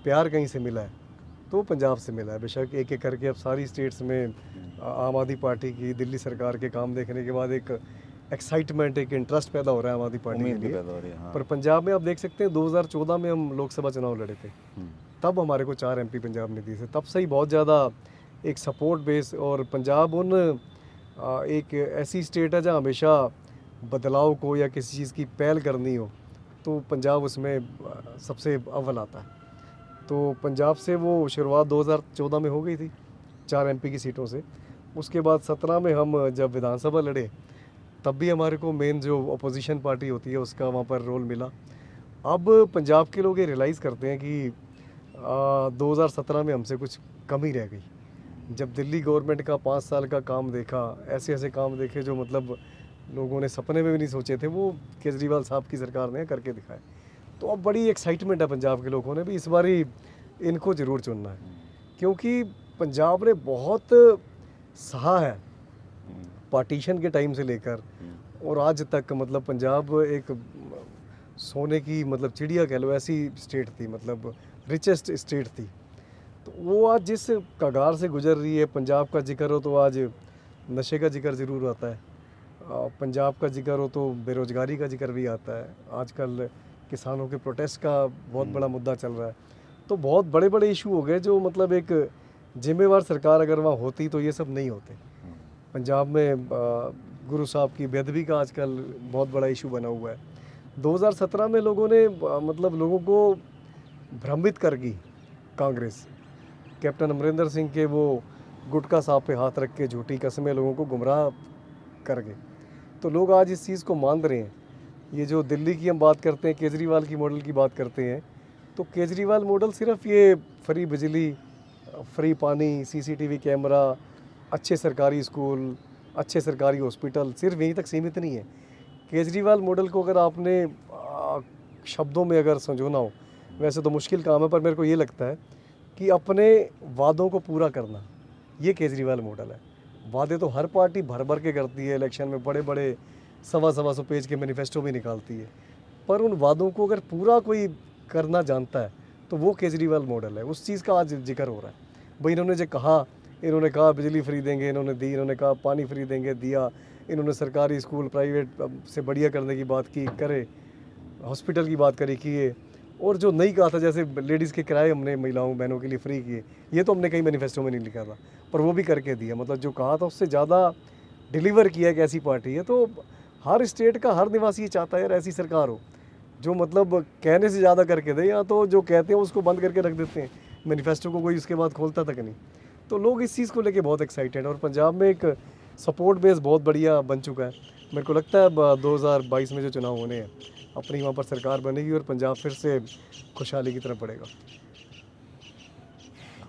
प्यार कहीं से मिला है तो पंजाब से मिला है। बेशक एक एक करके अब सारी स्टेट्स में आम आदमी पार्टी की, दिल्ली सरकार के काम देखने के बाद एक एक्साइटमेंट, एक इंटरेस्ट पैदा हो रहा है आम आदमी पार्टी के उम्मीद भी लिए। पैदा हो रही है, हाँ। पर पंजाब में आप देख सकते हैं 2014 में हम लोकसभा चुनाव लड़े थे, तब हमारे को 4 MP पंजाब में दिए थे। तब से ही बहुत ज़्यादा एक सपोर्ट बेस, और पंजाब उन एक ऐसी स्टेट है जहाँ हमेशा बदलाव को या किसी चीज़ की पहल करनी हो तो पंजाब उसमें सबसे अव्वल आता है। तो पंजाब से वो शुरुआत 2014 में हो गई थी 4 MP की सीटों से। उसके बाद 17 में हम जब विधानसभा लड़े तब भी हमारे को मेन जो अपोजिशन पार्टी होती है उसका वहाँ पर रोल मिला। अब पंजाब के लोग ये रियलाइज़ करते हैं कि 2017 में हमसे कुछ कमी रह गई। जब दिल्ली गवर्नमेंट का 5 साल का काम देखा, ऐसे ऐसे काम देखे जो मतलब लोगों ने सपने में भी नहीं सोचे थे, वो केजरीवाल साहब की सरकार ने करके दिखाए। तो अब बड़ी एक्साइटमेंट है पंजाब के लोगों ने भी, इस बारी इनको ज़रूर चुनना है, क्योंकि पंजाब ने बहुत सहा है पार्टीशन के टाइम से लेकर और आज तक। मतलब पंजाब एक सोने की मतलब चिड़िया कह लो ऐसी स्टेट थी, मतलब रिचेस्ट स्टेट थी। तो वो आज जिस कगार से गुजर रही है, पंजाब का जिक्र हो तो आज नशे का जिक्र ज़रूर आता है, पंजाब का जिक्र हो तो बेरोज़गारी का जिक्र भी आता है, आजकल किसानों के प्रोटेस्ट का बहुत बड़ा मुद्दा चल रहा है। तो बहुत बड़े बड़े इशू हो गए जो मतलब एक जिम्मेवार सरकार अगर वहाँ होती तो ये सब नहीं होते। पंजाब में गुरु साहब की बेदबी का आजकल बहुत बड़ा इशू बना हुआ है। 2017 में लोगों ने मतलब लोगों को भ्रमित कर गई कांग्रेस, कैप्टन अमरिंदर सिंह के वो गुटखा साहब पे हाथ रख के झूठी कस्में लोगों को गुमराह कर गए। तो लोग आज इस चीज़ को मान रहे हैं। ये जो दिल्ली की हम बात करते हैं, केजरीवाल की मॉडल की बात करते हैं, तो केजरीवाल मॉडल सिर्फ ये फ्री बिजली, फ्री पानी, CCTV कैमरा, अच्छे सरकारी स्कूल, अच्छे सरकारी हॉस्पिटल, सिर्फ यहीं तक सीमित नहीं है। केजरीवाल मॉडल को अगर आपने शब्दों में अगर समझाना हो, वैसे तो मुश्किल काम है, पर मेरे को ये लगता है कि अपने वादों को पूरा करना, ये केजरीवाल मॉडल है। वादे तो हर पार्टी भर भर के करती है, इलेक्शन में बड़े बड़े 100 पेज के मैनिफेस्टो भी निकालती है, पर उन वादों को अगर पूरा कोई करना जानता है तो वो केजरीवाल मॉडल है। उस चीज़ का आज जिक्र हो रहा है। भाई इन्होंने कहा बिजली फ्री देंगे, इन्होंने दी, इन्होंने कहा पानी फ्री देंगे, दिया, इन्होंने सरकारी स्कूल प्राइवेट से बढ़िया करने की बात की, करे, हॉस्पिटल की बात करी, किए, और जो नहीं कहा था जैसे लेडीज़ के किराए हमने महिलाओं बहनों के लिए फ्री किए, ये तो हमने कहीं मैनिफेस्टो में नहीं लिखा था, पर वो भी करके दिया। मतलब जो कहा था उससे ज़्यादा डिलीवर किया एक ऐसी पार्टी है। तो हर स्टेट का हर निवासी ये चाहता है यार ऐसी सरकार हो जो मतलब कहने से ज़्यादा करके दे, या तो जो कहते हैं उसको बंद करके रख देते हैं, मैनिफेस्टो को कोई उसके बाद खोलता तक नहीं। तो लोग इस चीज़ को लेके बहुत एक्साइटेड हैं। और पंजाब में एक सपोर्ट बेस बहुत बढ़िया बन चुका है। मेरे को लगता है अब 2022 में जो चुनाव होने हैं, अपनी वहाँ पर सरकार बनेगी और पंजाब फिर से खुशहाली की तरफ बढ़ेगा।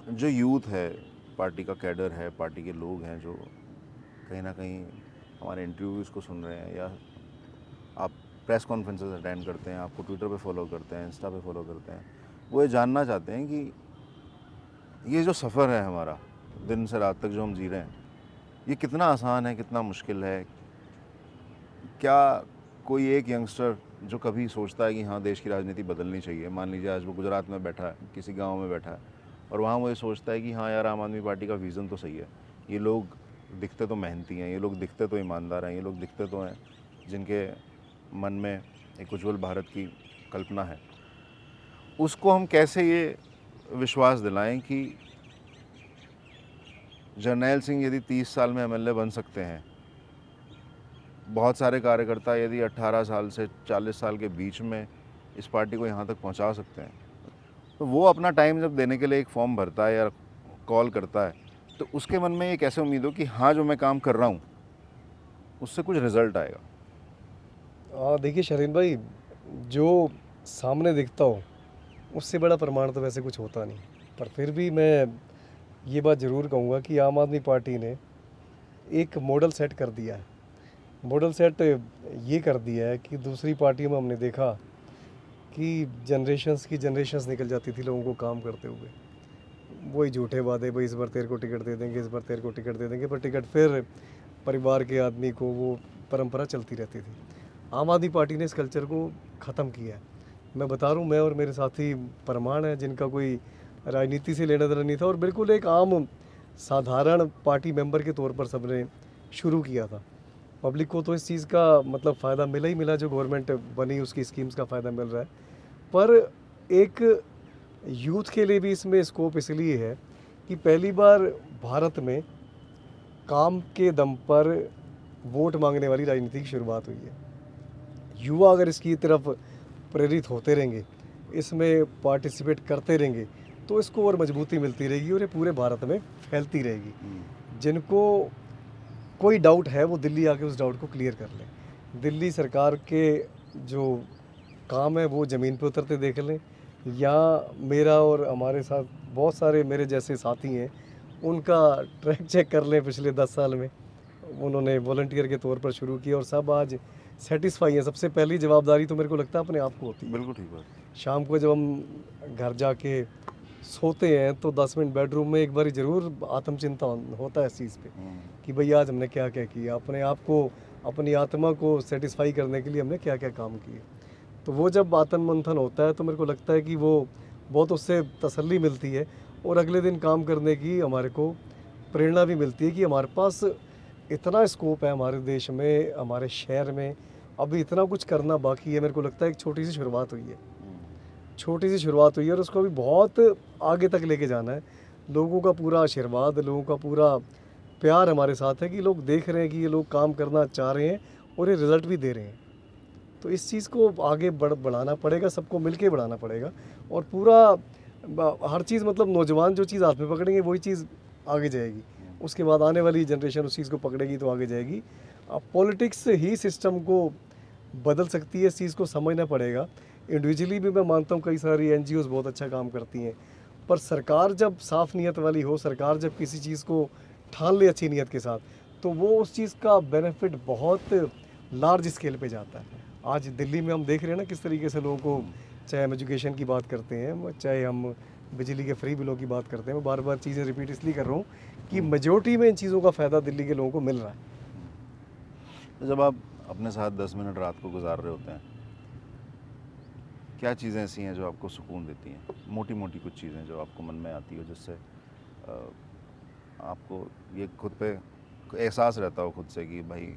जो यूथ है, पार्टी का कैडर है, पार्टी के लोग हैं जो कहीं ना कहीं हमारे इंटरव्यूज़ को सुन रहे हैं, या आप प्रेस कॉन्फ्रेंसेस अटेंड करते हैं, आपको ट्विटर पे फॉलो करते हैं, इंस्टा पे फॉलो करते हैं, वो ये जानना चाहते हैं कि ये जो सफ़र है हमारा दिन से रात तक जो हम जी रहे हैं, ये कितना आसान है, कितना मुश्किल है। क्या कोई एक यंगस्टर जो कभी सोचता है कि हाँ देश की राजनीति बदलनी चाहिए, मान लीजिए आज वो गुजरात में बैठा है, किसी गांव में बैठा है, और वहाँ वो ये सोचता है कि हाँ यार आम आदमी पार्टी का विज़न तो सही है, ये लोग दिखते तो मेहनती हैं, ये लोग दिखते तो ईमानदार हैं, ये लोग दिखते तो हैं जिनके मन में एक उज्जवल भारत की कल्पना है, उसको हम कैसे ये विश्वास दिलाएं कि जर्नैल सिंह यदि 30 साल में एमएलए बन सकते हैं, बहुत सारे कार्यकर्ता यदि 18 साल से 40 साल के बीच में इस पार्टी को यहाँ तक पहुँचा सकते हैं, तो वो अपना टाइम जब देने के लिए एक फॉर्म भरता है या कॉल करता है, तो उसके मन में ये कैसे उम्मीद हो कि हाँ जो मैं काम कर रहा हूँ उससे कुछ रिजल्ट आएगा। देखिए शरीन भाई, जो सामने दिखता हो उससे बड़ा प्रमाण तो वैसे कुछ होता नहीं, पर फिर भी मैं ये बात ज़रूर कहूँगा कि आम आदमी पार्टी ने एक मॉडल सेट कर दिया है। मॉडल सेट ये कर दिया है कि दूसरी पार्टियों में हमने देखा कि जनरेशंस निकल जाती थी लोगों को काम करते हुए, वही झूठे वादे, भाई इस बार तेरे को टिकट दे देंगे, इस बार तेरे को टिकट दे देंगे, पर टिकट फिर परिवार के आदमी को, वो परंपरा चलती रहती थी। आम आदमी पार्टी ने इस कल्चर को ख़त्म किया है। मैं बता रहा हूँ, मैं और मेरे साथी प्रमाण है जिनका कोई राजनीति से लेना देना नहीं था, और बिल्कुल एक आम साधारण पार्टी मेंबर के तौर पर सबने शुरू किया था। पब्लिक को तो इस चीज़ का मतलब फ़ायदा मिला ही मिला, जो गवर्नमेंट बनी उसकी स्कीम्स का फ़ायदा मिल रहा है, पर एक यूथ के लिए भी इसमें स्कोप इसलिए है कि पहली बार भारत में काम के दम पर वोट मांगने वाली राजनीति की शुरुआत हुई है। युवा अगर इसकी तरफ प्रेरित होते रहेंगे, इसमें पार्टिसिपेट करते रहेंगे, तो इसको और मजबूती मिलती रहेगी और ये पूरे भारत में फैलती रहेगी। जिनको कोई डाउट है वो दिल्ली आके उस डाउट को क्लियर कर लें। दिल्ली सरकार के जो काम है वो ज़मीन पे उतरते देख लें, या मेरा और हमारे साथ बहुत सारे मेरे जैसे साथी हैं उनका ट्रैक चेक कर लें। पिछले 10 साल में उन्होंने वॉलंटियर के तौर पर शुरू किया और सब आज सेटिस्फाई हैं। सबसे पहली जवाबदारी तो मेरे को लगता है अपने आप को होती है। बिल्कुल ठीक बात। शाम को जब हम घर जाके सोते हैं तो 10 मिनट बेडरूम में एक बार ज़रूर आत्मचिंता होता है इस चीज़ पे कि भाई आज हमने क्या क्या किया, अपने आप को, अपनी आत्मा को सेटिस्फाई करने के लिए हमने क्या क्या काम किए। तो वो जब आत्म मंथन होता है तो मेरे को लगता है कि वो बहुत उससे तसल्ली मिलती है और अगले दिन काम करने की हमारे को प्रेरणा भी मिलती है कि हमारे पास इतना स्कोप है, हमारे देश में, हमारे शहर में अभी इतना कुछ करना बाकी है। मेरे को लगता है एक छोटी सी शुरुआत हुई है, छोटी सी शुरुआत हुई है और उसको अभी बहुत आगे तक लेके जाना है। लोगों का पूरा आशीर्वाद, लोगों का पूरा प्यार हमारे साथ है कि लोग देख रहे हैं कि ये लोग काम करना चाह रहे हैं और ये रिज़ल्ट भी दे रहे हैं। तो इस चीज़ को आगे बढ़ाना पड़ेगा, सबको मिलके बढ़ाना पड़ेगा और पूरा हर चीज़, मतलब नौजवान जो चीज़ हाथ में पकड़ेंगे वही चीज़ आगे जाएगी, उसके बाद आने वाली जनरेशन उस चीज़ को पकड़ेगी तो आगे जाएगी। अब पॉलिटिक्स ही सिस्टम को बदल सकती है, इस चीज़ को समझना पड़ेगा। इंडिविजुअली भी मैं मानता हूँ कई सारी NGOs बहुत अच्छा काम करती हैं, पर सरकार जब साफ़ नियत वाली हो, सरकार जब किसी चीज़ को ठान ले अच्छी नियत के साथ, तो वो उस चीज़ का बेनिफिट बहुत लार्ज स्केल पे जाता है। आज दिल्ली में हम देख रहे हैं ना किस तरीके से लोगों को, चाहे हम एजुकेशन की बात करते हैं, चाहे हम बिजली के फ्री बिलों की बात करते हैं, मैं बार बार चीज़ें रिपीट इसलिए कर रहा हूँ कि मेजोरिटी में इन चीज़ों का फ़ायदा दिल्ली के लोगों को मिल रहा है। तो जब आप अपने साथ 10 मिनट रात को गुजार रहे होते हैं, क्या चीज़ें ऐसी हैं जो आपको सुकून देती हैं? मोटी मोटी कुछ चीज़ें जो आपको मन में आती हो, जिससे आपको ये खुद पे एहसास रहता हो खुद से कि भाई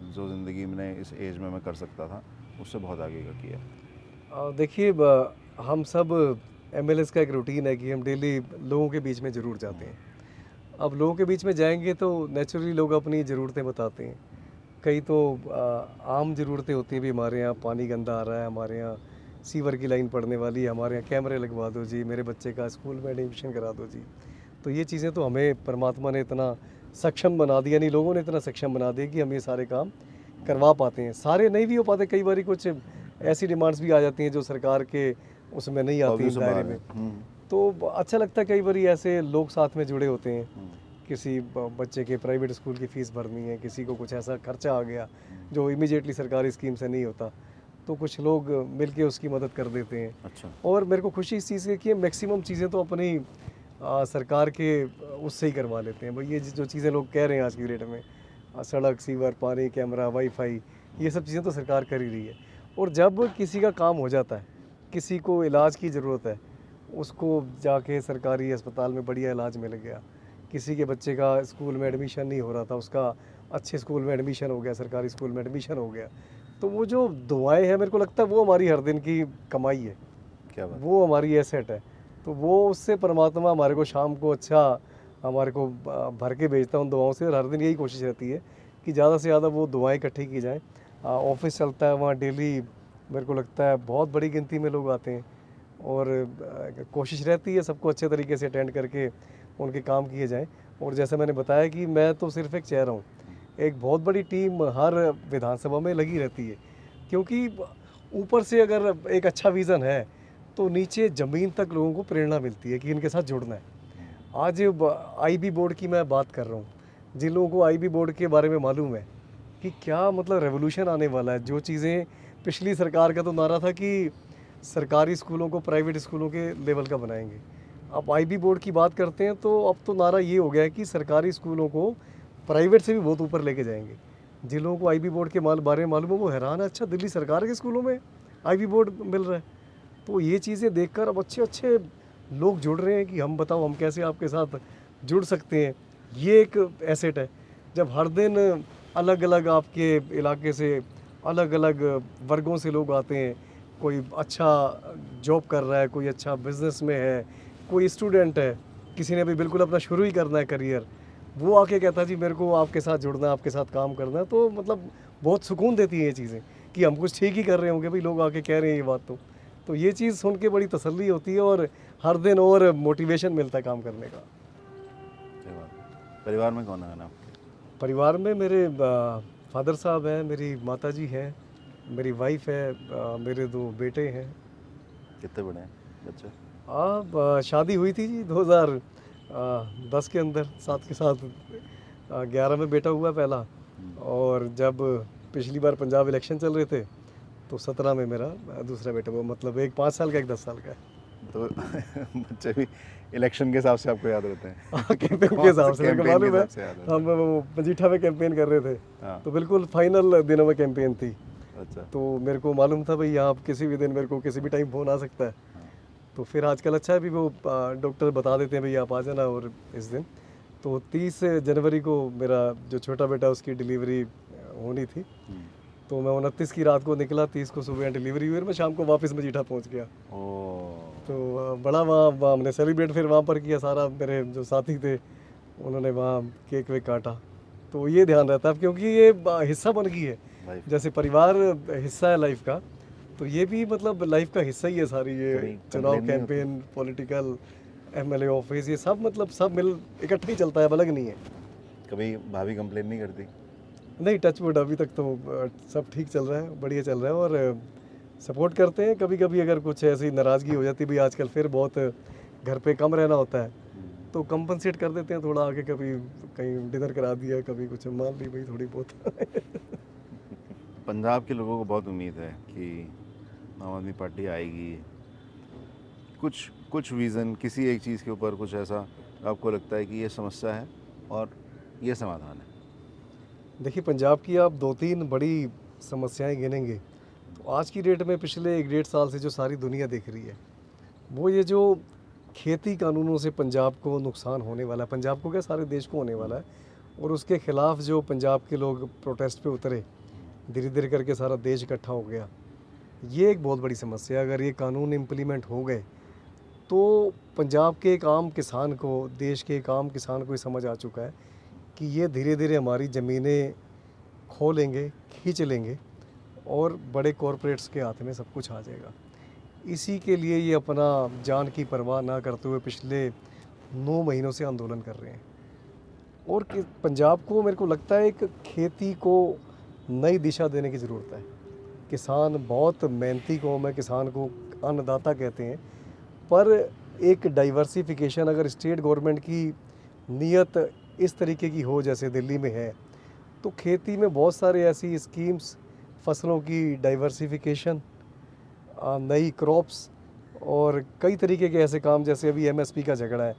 जो ज़िंदगी में इस एज में मैं कर सकता था उससे बहुत आगे का किया। देखिए, हम सब MLAs का एक रूटीन है कि हम डेली लोगों के बीच में ज़रूर जाते हैं। अब लोगों के बीच में जाएंगे तो नेचुरली लोग अपनी ज़रूरतें बताते हैं। कई तो आम ज़रूरतें होती हैं, भी हमारे यहाँ पानी गंदा आ रहा है, हमारे यहाँ सीवर की लाइन पड़ने वाली है, हमारे यहाँ कैमरे लगवा दो जी, मेरे बच्चे का स्कूल में एडमिशन करा दो जी। तो ये चीज़ें तो हमें परमात्मा ने इतना सक्षम बना दिया, यानी लोगों ने इतना सक्षम बना दिया कि हम ये सारे काम करवा पाते हैं। सारे नहीं भी हो पाते, कई बार कुछ ऐसी डिमांड्स भी आ जाती हैं जो सरकार के उसमें नहीं आती Purview हैं से दायरे बाहर में। है। तो अच्छा लगता है कई बार ऐसे लोग साथ में जुड़े होते हैं, किसी बच्चे के प्राइवेट स्कूल की फ़ीस भरनी है, किसी को कुछ ऐसा खर्चा आ गया जो इमीडिएटली सरकारी स्कीम से नहीं होता, तो कुछ लोग मिलके उसकी मदद कर देते हैं। अच्छा। और मेरे को खुशी इस चीज़ की कि मैक्सिमम चीज़ें तो अपनी सरकार के उससे ही करवा लेते हैं। भाई ये जो चीज़ें लोग कह रहे हैं आज की डेट में, सड़क, सीवर, पानी, कैमरा, वाईफाई, ये सब चीज़ें तो सरकार कर ही रही है। और जब किसी का काम हो जाता है, किसी को इलाज की ज़रूरत है, उसको जाके सरकारी अस्पताल में बढ़िया इलाज मिल गया, किसी के बच्चे का स्कूल में एडमिशन नहीं हो रहा था, उसका अच्छे स्कूल में एडमिशन हो गया, सरकारी स्कूल में एडमिशन हो गया, तो वो जो दुआएं हैं मेरे को लगता है वो हमारी हर दिन की कमाई है, क्या बात। वो हमारी एसेट है। तो वो उससे परमात्मा हमारे को शाम को अच्छा हमारे को भर के भेजता है उन दुआओं से। और हर दिन यही कोशिश रहती है कि ज़्यादा से ज़्यादा वो दुआएं इकट्ठी की जाएँ। ऑफिस चलता है वहाँ डेली, मेरे को लगता है बहुत बड़ी गिनती में लोग आते हैं, और कोशिश रहती है सबको अच्छे तरीके से अटेंड करके उनके काम किए जाएँ। और जैसे मैंने बताया कि मैं तो सिर्फ एक चेहरा हूँ, एक बहुत बड़ी टीम हर विधानसभा में लगी रहती है, क्योंकि ऊपर से अगर एक अच्छा विज़न है तो नीचे ज़मीन तक लोगों को प्रेरणा मिलती है कि इनके साथ जुड़ना है। आज आईबी बोर्ड की मैं बात कर रहा हूँ, जिन लोगों को आईबी बोर्ड के बारे में मालूम है कि क्या मतलब रेवोल्यूशन आने वाला है, जो चीज़ें पिछली सरकार का तो नारा था कि सरकारी स्कूलों को प्राइवेट स्कूलों के लेवल का बनाएंगे, अब आईबी बोर्ड की बात करते हैं तो अब तो नारा ये हो गया है कि सरकारी स्कूलों को प्राइवेट से भी बहुत ऊपर लेके जाएंगे। जिन लोगों को आईबी बोर्ड के बारे में मालूम है वो हैरान है, अच्छा दिल्ली सरकार के स्कूलों में आईबी बोर्ड मिल रहा है। तो ये चीज़ें देखकर अब अच्छे अच्छे लोग जुड़ रहे हैं कि हम बताओ हम कैसे आपके साथ जुड़ सकते हैं। ये एक एसेट है। जब हर दिन अलग अलग आपके इलाके से अलग अलग वर्गों से लोग आते हैं, कोई अच्छा जॉब कर रहा है, कोई अच्छा बिजनेस में है, कोई स्टूडेंट है, किसी ने भी बिल्कुल अपना शुरू ही करना है करियर, वो आके कहता है जी मेरे को आपके साथ जुड़ना है, आपके साथ काम करना है। तो मतलब बहुत सुकून देती है ये चीज़ें कि हम कुछ ठीक ही कर रहे होंगे, भाई लोग आके कह रहे हैं ये बात। तो ये चीज़ सुन के बड़ी तसल्ली होती है और हर दिन और मोटिवेशन मिलता है काम करने का। सही बात। परिवार में कौन है ना आपके? परिवार में मेरे फादर साहब हैं, मेरी माताजी हैं, मेरी वाइफ है, मेरे 2 बेटे हैं। कितने बड़े हैं बच्चे? शादी हुई थी जी 2010 के अंदर, साथ के साथ 11 में बेटा हुआ पहला, और जब पिछली बार पंजाब इलेक्शन चल रहे थे तो 17 में मेरा दूसरा बेटा हुआ, मतलब एक 5 साल का एक 10 साल का है। तो बच्चे भी इलेक्शन के हिसाब से आपको याद रहते हैं? कैंपेन के हिसाब से मेरे को कैंपेन के मालूम है, हिसाब से याद रहते हम वो मजीठा में कैंपेन कर रहे थे, हाँ। तो बिल्कुल फाइनल दिनों में कैंपेन थी। अच्छा। तो मेरे को मालूम था भाई यहाँ किसी भी दिन मेरे को किसी भी टाइम फ़ोन आ सकता है। तो फिर आजकल अच्छा है भी वो डॉक्टर बता देते हैं भाई आप आ जाना। और इस दिन तो 30 जनवरी को मेरा जो छोटा बेटा उसकी डिलीवरी होनी थी, तो मैं 29 की रात को निकला, 30 को सुबह डिलीवरी हुई और मैं शाम को वापस मजीठा पहुंच गया। तो बड़ा वहाँ हमने सेलिब्रेट फिर वहाँ पर किया, सारा मेरे जो साथी थे उन्होंने वहाँ केक वेक काटा। तो ये ध्यान रहता है क्योंकि ये हिस्सा बन गई है, जैसे परिवार हिस्सा है लाइफ का, तो ये भी मतलब लाइफ का हिस्सा ही है सारी ये चुनाव कैंपेन, पॉलिटिकल, एमएलए ऑफिस, ये सब मतलब सब मिल इकट्ठा ही चलता है, अलग नहीं है। कभी भाभी कंप्लेन नहीं करती? नहीं, टच वुड अभी तक तो सब ठीक चल रहा है, बढ़िया चल रहा है और सपोर्ट करते हैं। कभी कभी अगर कुछ ऐसी नाराज़गी हो जाती है, भाई आजकल फिर बहुत घर पे कम रहना होता है, तो कंपनसेट कर देते हैं थोड़ा, आके कभी कहीं डिनर करा दिया, कभी कुछ मान ली भाई थोड़ी बहुत। पंजाब के लोगों को बहुत उम्मीद है कि आम आदमी पार्टी आएगी, कुछ विज़न किसी एक चीज़ के ऊपर कुछ ऐसा आपको लगता है कि ये समस्या है और ये समाधान है? देखिए, पंजाब की आप 2-3 बड़ी समस्याएं गिनेंगे तो आज की डेट में पिछले 1-1.5 साल से जो सारी दुनिया देख रही है, वो ये जो खेती कानूनों से पंजाब को नुकसान होने वाला है, पंजाब को क्या सारे देश को होने वाला है, और उसके ख़िलाफ़ जो पंजाब के लोग प्रोटेस्ट पे उतरे, धीरे धीरे करके सारा देश इकट्ठा हो गया। ये एक बहुत बड़ी समस्या है। अगर ये कानून इम्प्लीमेंट हो गए तो पंजाब के एक आम किसान को, देश के एक आम किसान को ये समझ आ चुका है कि ये धीरे धीरे हमारी ज़मीनें खो लेंगे, खींच लेंगे और बड़े कॉरपोरेट्स के हाथ में सब कुछ आ जाएगा। इसी के लिए ये अपना जान की परवाह ना करते हुए पिछले 9 महीनों से आंदोलन कर रहे हैं। और पंजाब को मेरे को लगता है एक खेती को नई दिशा देने की ज़रूरत है। किसान बहुत मेहनती कौम है, किसान को अन्नदाता कहते हैं, पर एक डाइवर्सिफिकेशन अगर स्टेट गवर्नमेंट की नीयत इस तरीके की हो जैसे दिल्ली में है, तो खेती में बहुत सारे ऐसी स्कीम्स, फसलों की डाइवर्सिफिकेशन, नई क्रॉप्स और कई तरीके के ऐसे काम जैसे अभी एमएसपी का झगड़ा है,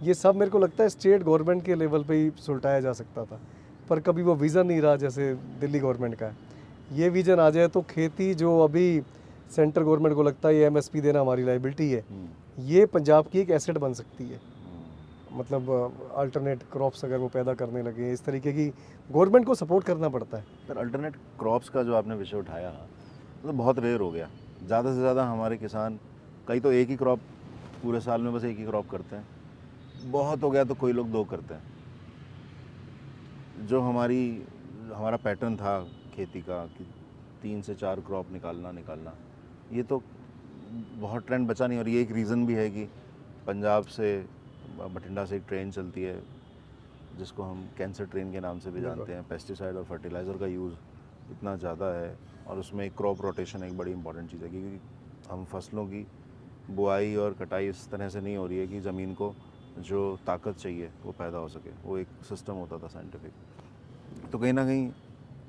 ये सब मेरे को लगता है स्टेट गवर्नमेंट के लेवल पे ही सुलटाया जा सकता था, पर कभी वो विज़न नहीं रहा जैसे दिल्ली गवर्नमेंट का है। ये विज़न आ जाए तो खेती जो अभी सेंट्रल गवर्नमेंट को लगता है ये एमएसपी देना हमारी लाइबिलिटी है, ये पंजाब की एक एसेट बन सकती है। मतलब अल्टरनेट क्रॉप्स अगर वो पैदा करने लगे, इस तरीके की गवर्नमेंट को सपोर्ट करना पड़ता है। सर अल्टरनेट क्रॉप्स का जो आपने विषय उठाया मतलब बहुत रेयर हो गया। ज़्यादा से ज़्यादा हमारे किसान कई तो एक ही क्रॉप पूरे साल में बस एक ही क्रॉप करते हैं, बहुत हो गया तो कोई लोग 2 करते हैं। जो हमारा पैटर्न था खेती का कि 3 से 4 क्रॉप निकालना, ये तो बहुत ट्रेंड बचा नहीं। और ये एक रीज़न भी है कि पंजाब से बठिंडा से एक ट्रेन चलती है जिसको हम कैंसर ट्रेन के नाम से भी जानते हैं। पेस्टिसाइड और फर्टिलाइज़र का यूज़ इतना ज़्यादा है और उसमें एक क्रॉप रोटेशन एक बड़ी इंपॉर्टेंट चीज़ है, क्योंकि हम फसलों की बुआई और कटाई इस तरह से नहीं हो रही है कि ज़मीन को जो ताकत चाहिए वो पैदा हो सके। वो एक सिस्टम होता था साइंटिफिक। तो कहीं ना कहीं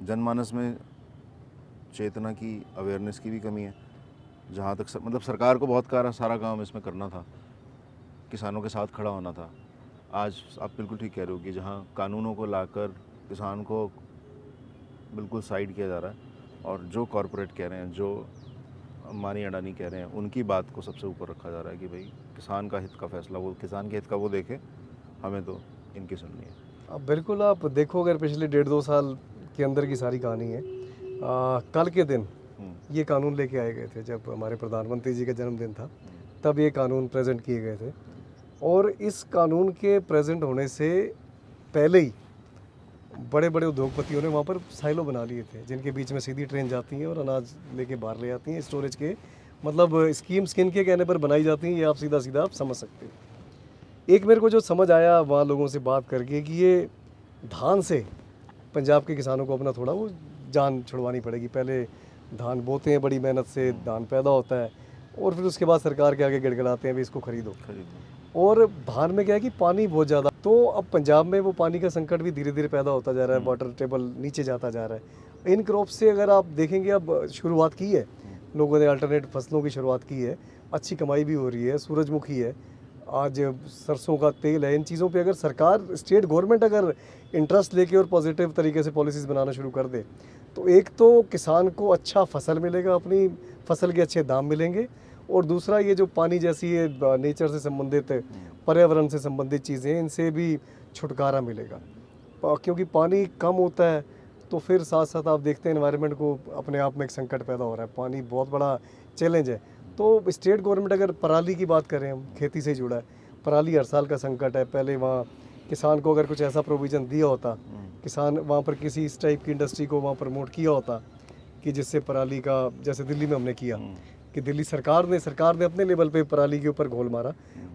जनमानस में चेतना की, अवेयरनेस की भी कमी है। जहाँ तक मतलब सरकार को बहुत सारा काम इसमें करना था, किसानों के साथ खड़ा होना था। आज आप बिल्कुल ठीक कह रहे हो कि जहाँ कानूनों को लाकर किसान को बिल्कुल साइड किया जा रहा है और जो कॉरपोरेट कह रहे हैं, जो अंबानी अडानी कह रहे हैं, उनकी बात को सबसे ऊपर रखा जा रहा है कि भाई किसान का हित का फैसला वो, किसान के हित का वो देखे, हमें तो इनकी सुननी है। अब बिल्कुल आप देखो अगर पिछले 1.5-2 साल के अंदर की सारी कहानी है। कल के दिन ये कानून लेके आए गए थे, जब हमारे प्रधानमंत्री जी का जन्मदिन था तब ये कानून प्रेजेंट किए गए थे। और इस कानून के प्रेजेंट होने से पहले ही बड़े बड़े उद्योगपतियों ने वहाँ पर साइलो बना लिए थे, जिनके बीच में सीधी ट्रेन जाती हैं और अनाज लेके बाहर ले जाती हैं स्टोरेज के। मतलब स्कीम्स किन के कहने पर बनाई जाती हैं ये आप सीधा आप समझ सकते हैं। एक मेरे को जो समझ आया वहाँ लोगों से बात करके कि ये धान से पंजाब के किसानों को अपना थोड़ा वो जान छुड़वानी पड़ेगी। पहले धान बोते हैं, बड़ी मेहनत से धान पैदा होता है और फिर उसके बाद सरकार के आगे गिड़गिड़ाते हैं भी इसको खरीदो। और धान में क्या है कि पानी बहुत ज़्यादा, तो अब पंजाब में वो पानी का संकट भी धीरे धीरे पैदा होता जा रहा है, वाटर टेबल नीचे जाता जा रहा है। इन क्रॉप से अगर आप देखेंगे, अब शुरुआत की है लोगों ने, अल्टरनेट फसलों की शुरुआत की है, अच्छी कमाई भी हो रही है। सूरजमुखी है, आज सरसों का तेल है। इन चीज़ों पे अगर सरकार, स्टेट गवर्नमेंट अगर इंटरेस्ट लेके और पॉजिटिव तरीके से पॉलिसीज़ बनाना शुरू कर दे तो एक तो किसान को अच्छा फसल मिलेगा, अपनी फसल के अच्छे दाम मिलेंगे, और दूसरा ये जो पानी जैसी ये नेचर से संबंधित, पर्यावरण से संबंधित चीज़ें, इनसे भी छुटकारा मिलेगा। क्योंकि पानी कम होता है तो फिर साथ साथ आप देखते हैं एनवायरनमेंट को अपने आप में एक संकट पैदा हो रहा है। पानी बहुत बड़ा चैलेंज है। तो स्टेट गवर्नमेंट अगर पराली की बात करें, हम खेती से जुड़ा है, पराली हर साल का संकट है। पहले वहाँ किसान को अगर कुछ ऐसा प्रोविज़न दिया होता, किसान वहाँ पर किसी इस टाइप की इंडस्ट्री को वहाँ प्रमोट किया होता कि जिससे पराली का, जैसे दिल्ली में हमने किया कि दिल्ली सरकार ने अपने लेवल पे पराली के ऊपर घोल मारा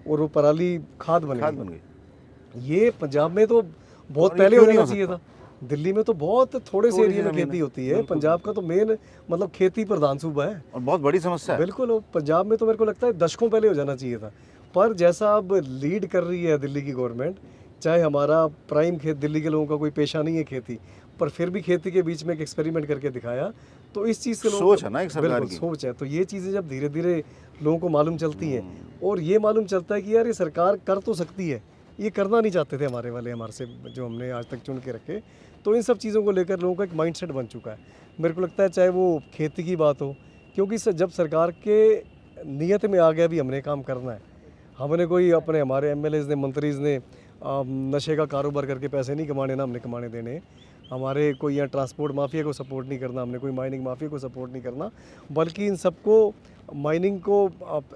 और वो पराली खाद बन गई। ये पंजाब में तो बहुत पहले होना चाहिए था। दिल्ली में तो बहुत थोड़े से एरिया में खेती होती है। पंजाब का तो मेन मतलब खेती प्रधान सूबा है और बहुत बड़ी समस्या है। बिल्कुल, पंजाब में तो मेरे को लगता है दशकों पहले हो जाना चाहिए था। पर जैसा अब लीड कर रही है दिल्ली की गवर्नमेंट, चाहे हमारा प्राइम दिल्ली के लोगों का कोई पेशा नहीं है खेती, पर फिर भी खेती के बीच में एक एक्सपेरिमेंट करके दिखाया। तो इस चीज़ से सोच है ना, एक सरकार की सोच है। तो ये चीज़ें जब धीरे धीरे लोगों को मालूम चलती हैं और ये मालूम चलता है कि यार ये सरकार कर तो सकती है, ये करना नहीं चाहते थे हमारे वाले, हमारे से जो हमने आज तक चुन के रखे। तो इन सब चीज़ों को लेकर लोगों का एक माइंडसेट बन चुका है। मेरे को लगता है चाहे वो खेती की बात हो, क्योंकि जब सरकार के नियत में आ गया भी हमने काम करना है, हमने कोई अपने हमारे एमएलएज ने, मंत्रीज ने नशे का कारोबार करके पैसे नहीं कमाने ना हमने कमाने देने, हमारे कोई यहाँ ट्रांसपोर्ट माफिया को सपोर्ट नहीं करना, हमने कोई माइनिंग माफिया को सपोर्ट नहीं करना, बल्कि इन सबको माइनिंग को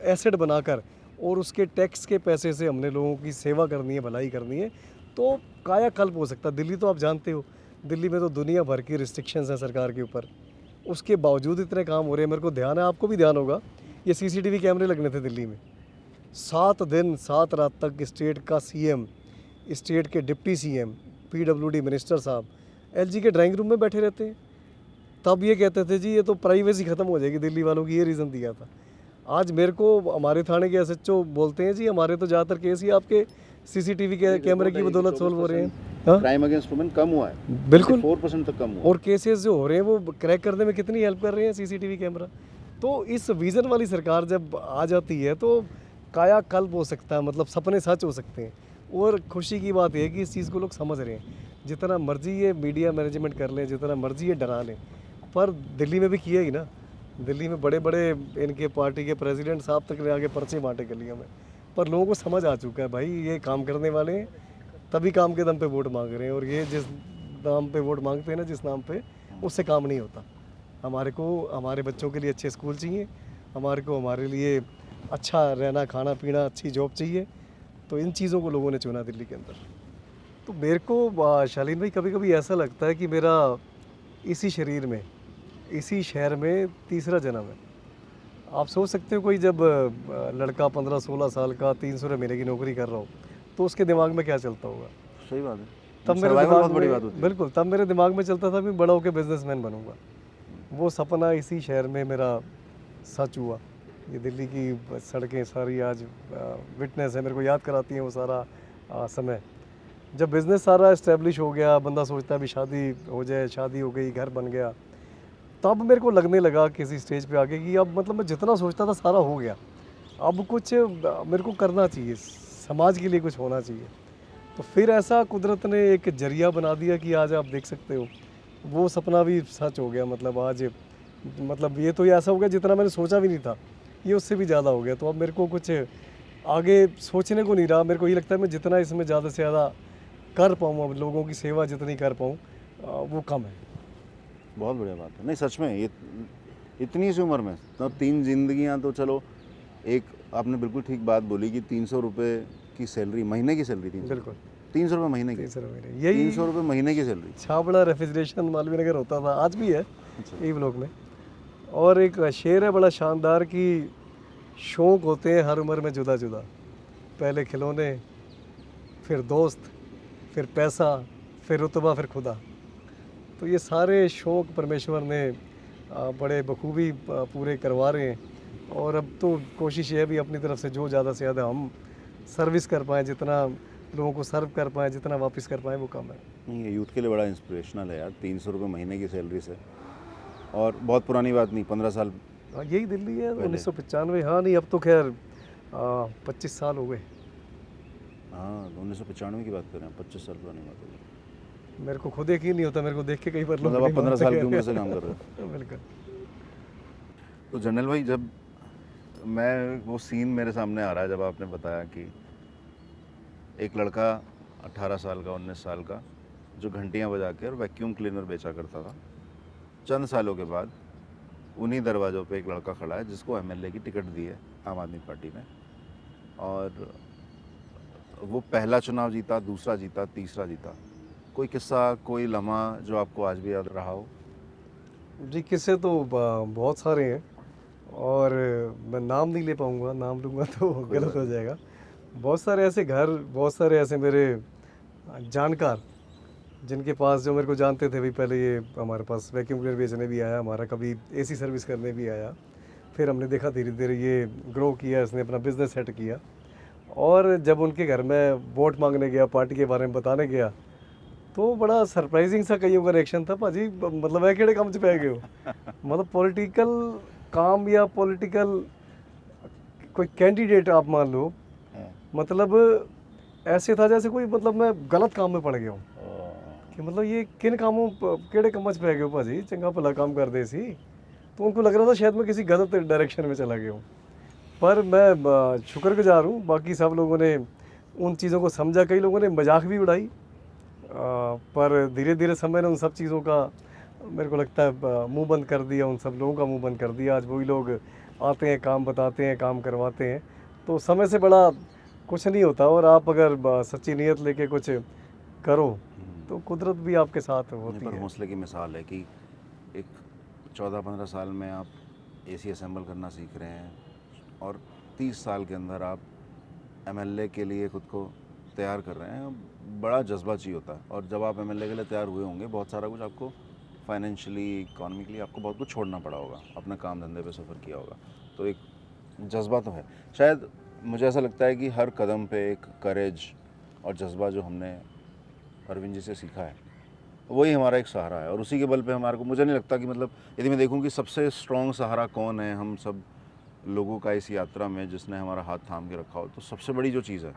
एसेट बनाकर और उसके टैक्स के पैसे से हमने लोगों की सेवा करनी है, भलाई करनी है। तो कायाकल्प हो सकता है। दिल्ली तो आप जानते हो, दिल्ली में तो दुनिया भर की रिस्ट्रिक्शंस हैं सरकार के ऊपर, उसके बावजूद इतने काम हो रहे हैं। मेरे को ध्यान है, आपको भी ध्यान होगा, ये सीसीटीवी कैमरे लगने थे दिल्ली में। 7 दिन 7 रात तक स्टेट का सीएम, स्टेट के डिप्टी सीएम, PWD मिनिस्टर साहब LG के ड्राइंग रूम में बैठे रहते हैं। तब ये कहते थे जी ये तो प्राइवेसी ख़त्म हो जाएगी दिल्ली वालों की, ये रीज़न दिया था। आज मेरे को हमारे थाने के SHO बोलते हैं जी हमारे तो ज़्यादातर केस ही आपके CCTV के कैमरे की बदौलत सोल्व हो रहे हैं। हाँ क्राइम अगेंस्ट वुमेन कम हुआ है, बिल्कुल। 4% तक कम हुआ। और केसेस जो हो रहे हैं वो क्रैक करने में कितनी हेल्प कर रहे हैं CCTV कैमरा। तो इस विज़न वाली सरकार जब आ जाती है तो कायाकल्प हो सकता है, मतलब सपने सच हो सकते हैं। और खुशी की बात यह है कि इस चीज़ को लोग समझ रहे हैं। जितना मर्जी ये मीडिया मैनेजमेंट कर लें, जितना मर्जी ये डरा लें, पर दिल्ली में भी किया ही ना। दिल्ली में बड़े बड़े इनके पार्टी के प्रेसिडेंट साहब तक ने आगे पर्चे बांटे गलियों में। पर लोगों को समझ आ चुका है भाई ये काम करने वाले हैं, तभी काम के दम पे वोट मांग रहे हैं। और ये जिस नाम पे वोट मांगते हैं ना, जिस नाम पे, उससे काम नहीं होता। हमारे को हमारे बच्चों के लिए अच्छे स्कूल चाहिए, हमारे को हमारे लिए अच्छा रहना खाना पीना, अच्छी जॉब चाहिए। तो इन चीज़ों को लोगों ने चुना दिल्ली के अंदर। तो मेरे को शालीन भाई कभी कभी ऐसा लगता है कि मेरा इसी शरीर में, इसी शहर में तीसरा जन्म है। आप सोच सकते हो कोई जब लड़का 15-16 साल का 300 रुपये महीने की नौकरी कर रहा हो तो उसके दिमाग में क्या चलता होगा। सही बात है। तब मेरे Survival दिमाग बहुत बड़ी में बात होती है। बिल्कुल तब मेरे दिमाग में चलता था मैं बड़ा होकर बिजनेसमैन बनूंगा। वो सपना इसी शहर में मेरा सच हुआ। ये दिल्ली की सड़कें सारी आज विटनेस है, मेरे को याद कराती हैं वो सारा समय। जब बिज़नेस सारा इस्टेब्लिश हो गया, बंदा सोचता है अभी शादी हो जाए, शादी हो गई, घर बन गया, तब मेरे को लगने लगा किसी स्टेज पे आके कि अब मतलब मैं जितना सोचता था सारा हो गया, अब कुछ मेरे को करना चाहिए, समाज के लिए कुछ होना चाहिए। तो फिर ऐसा कुदरत ने एक जरिया बना दिया कि आज आप देख सकते हो वो सपना भी सच हो गया। मतलब आज मतलब ये तो ये ऐसा हो गया जितना मैंने सोचा भी नहीं था, ये उससे भी ज़्यादा हो गया। तो अब मेरे को कुछ आगे सोचने को नहीं रहा। मेरे को ये लगता है मैं जितना इसमें ज़्यादा से ज़्यादा कर पाऊँ, अब लोगों की सेवा जितनी कर पाऊँ वो कम है। बहुत बढ़िया बात है। नहीं सच में ये इतनी सी उम्र में तो 3 जिंदगियां, तो चलो एक आपने बिल्कुल ठीक बात बोली कि 300 रुपये की सैलरी, महीने की सैलरी, बिल्कुल 300 रुपये महीने की, 300 रुपये यही 300 रुपये महीने की सैलरी। छाबड़ा रेफ्रिजरेशन मालवीय नगर होता था, आज भी है अच्छा। ई ब्लॉक में। और एक शेर है बड़ा शानदार कि शौक़ होते हैं हर उम्र में जुदा जुदा, पहले खिलौने, फिर दोस्त, फिर पैसा, फिर रुतबा, फिर खुदा। तो ये सारे शौक़ परमेश्वर ने बड़े बखूबी पूरे करवा रहे हैं। और अब तो कोशिश ये है भी अपनी तरफ से जो ज़्यादा से ज़्यादा हम सर्विस कर पाएँ, जितना लोगों को सर्व कर पाएँ, जितना वापस कर पाएँ वो कम है। नहीं, ये यूथ के लिए बड़ा इंस्पिरेशनल है यार, 300 रुपये महीने की सैलरी से। और बहुत पुरानी बात नहीं, 15 साल। हाँ यही दिल्ली है 1995। हाँ नहीं अब तो खैर 25 साल हो गए। हाँ 1995 की बात कर रहे हैं, 25 साल पुरानी बात होगी। मेरे को खुद यकीन नहीं होता, मेरे को देख के कई बार लोग मतलब आप नहीं 15 मानते साल की हैं। उम्र से काम कर रहे हो। बिल्कुल। तो जनरल भाई, जब मैं वो सीन मेरे सामने आ रहा है जब आपने बताया कि एक लड़का 18 साल का, 19 साल का, जो घंटियां बजा के और वैक्यूम क्लीनर बेचा करता था, चंद सालों के बाद उन्हीं दरवाज़ों पे एक लड़का खड़ा है जिसको MLA की टिकट दी है आम आदमी पार्टी ने, और वो पहला चुनाव जीता, दूसरा जीता, तीसरा जीता। कोई किस्सा, कोई लम्हा जो आपको आज भी याद रहा हो? जी किस्से तो बहुत सारे हैं और मैं नाम नहीं ले पाऊँगा, नाम लूँगा तो गलत हो जाएगा। बहुत सारे ऐसे घर, बहुत सारे ऐसे मेरे जानकार जिनके पास, जो मेरे को जानते थे, भाई पहले ये हमारे पास वैक्यूम क्लीनर बेचने भी आया, हमारा कभी AC सर्विस करने भी आया। फिर हमने देखा धीरे धीरे ये ग्रो किया, इसने अपना बिज़नेस सेट किया। और जब उनके घर में वोट मांगने गया, पार्टी के बारे में बताने गया, तो बड़ा सरप्राइजिंग सा कईयों का रिएक्शन था, भाजी मतलब है केड़े काम च पै गए हो। मतलब पॉलिटिकल काम या पॉलिटिकल कोई कैंडिडेट आप मान लो, मतलब ऐसे था जैसे कोई, मतलब मैं गलत काम में पड़ गया हूँ कि मतलब ये किन कामों केड़े कमच पै गए हो भाजी, चंगा भला काम कर दे सी। तो उनको लग रहा था शायद मैं किसी गलत डायरेक्शन में चला गया हूँ। पर मैं शुक्रगुजार हूँ, बाकी सब लोगों ने उन चीज़ों को समझा, कई लोगों ने मजाक भी उड़ाई, पर धीरे धीरे समय ने उन सब चीज़ों का, मेरे को लगता है, मुंह बंद कर दिया, उन सब लोगों का मुंह बंद कर दिया। आज वही लोग आते हैं, काम बताते हैं, काम करवाते हैं। तो समय से बड़ा कुछ नहीं होता, और आप अगर सच्ची नीयत लेके कुछ करो तो कुदरत भी आपके साथ होती पर है। हौसले की मिसाल है कि एक 14-15 साल में आप AC असेंबल करना सीख रहे हैं और 30 साल के अंदर आप MLA के लिए खुद को तैयार कर रहे हैं, बड़ा जज्बा चाहिए होता है। और जब आप एमएलए के लिए तैयार हुए होंगे, बहुत सारा कुछ आपको फाइनेंशियली, इकोनॉमिकली आपको बहुत कुछ छोड़ना पड़ा होगा, अपना काम धंधे पे सफ़र किया होगा, तो एक जज्बा तो है। शायद मुझे ऐसा लगता है कि हर कदम पे एक करेज और जज्बा जो हमने अरविंद जी से सीखा है, वही हमारा एक सहारा है। और उसी के बल पे हमारे को, मुझे नहीं लगता कि मतलब यदि मैं देखूं कि सबसे स्ट्रॉन्ग सहारा कौन है हम सब लोगों का इस यात्रा में, जिसने हमारा हाथ थाम के रखा हो, तो सबसे बड़ी जो चीज़ है,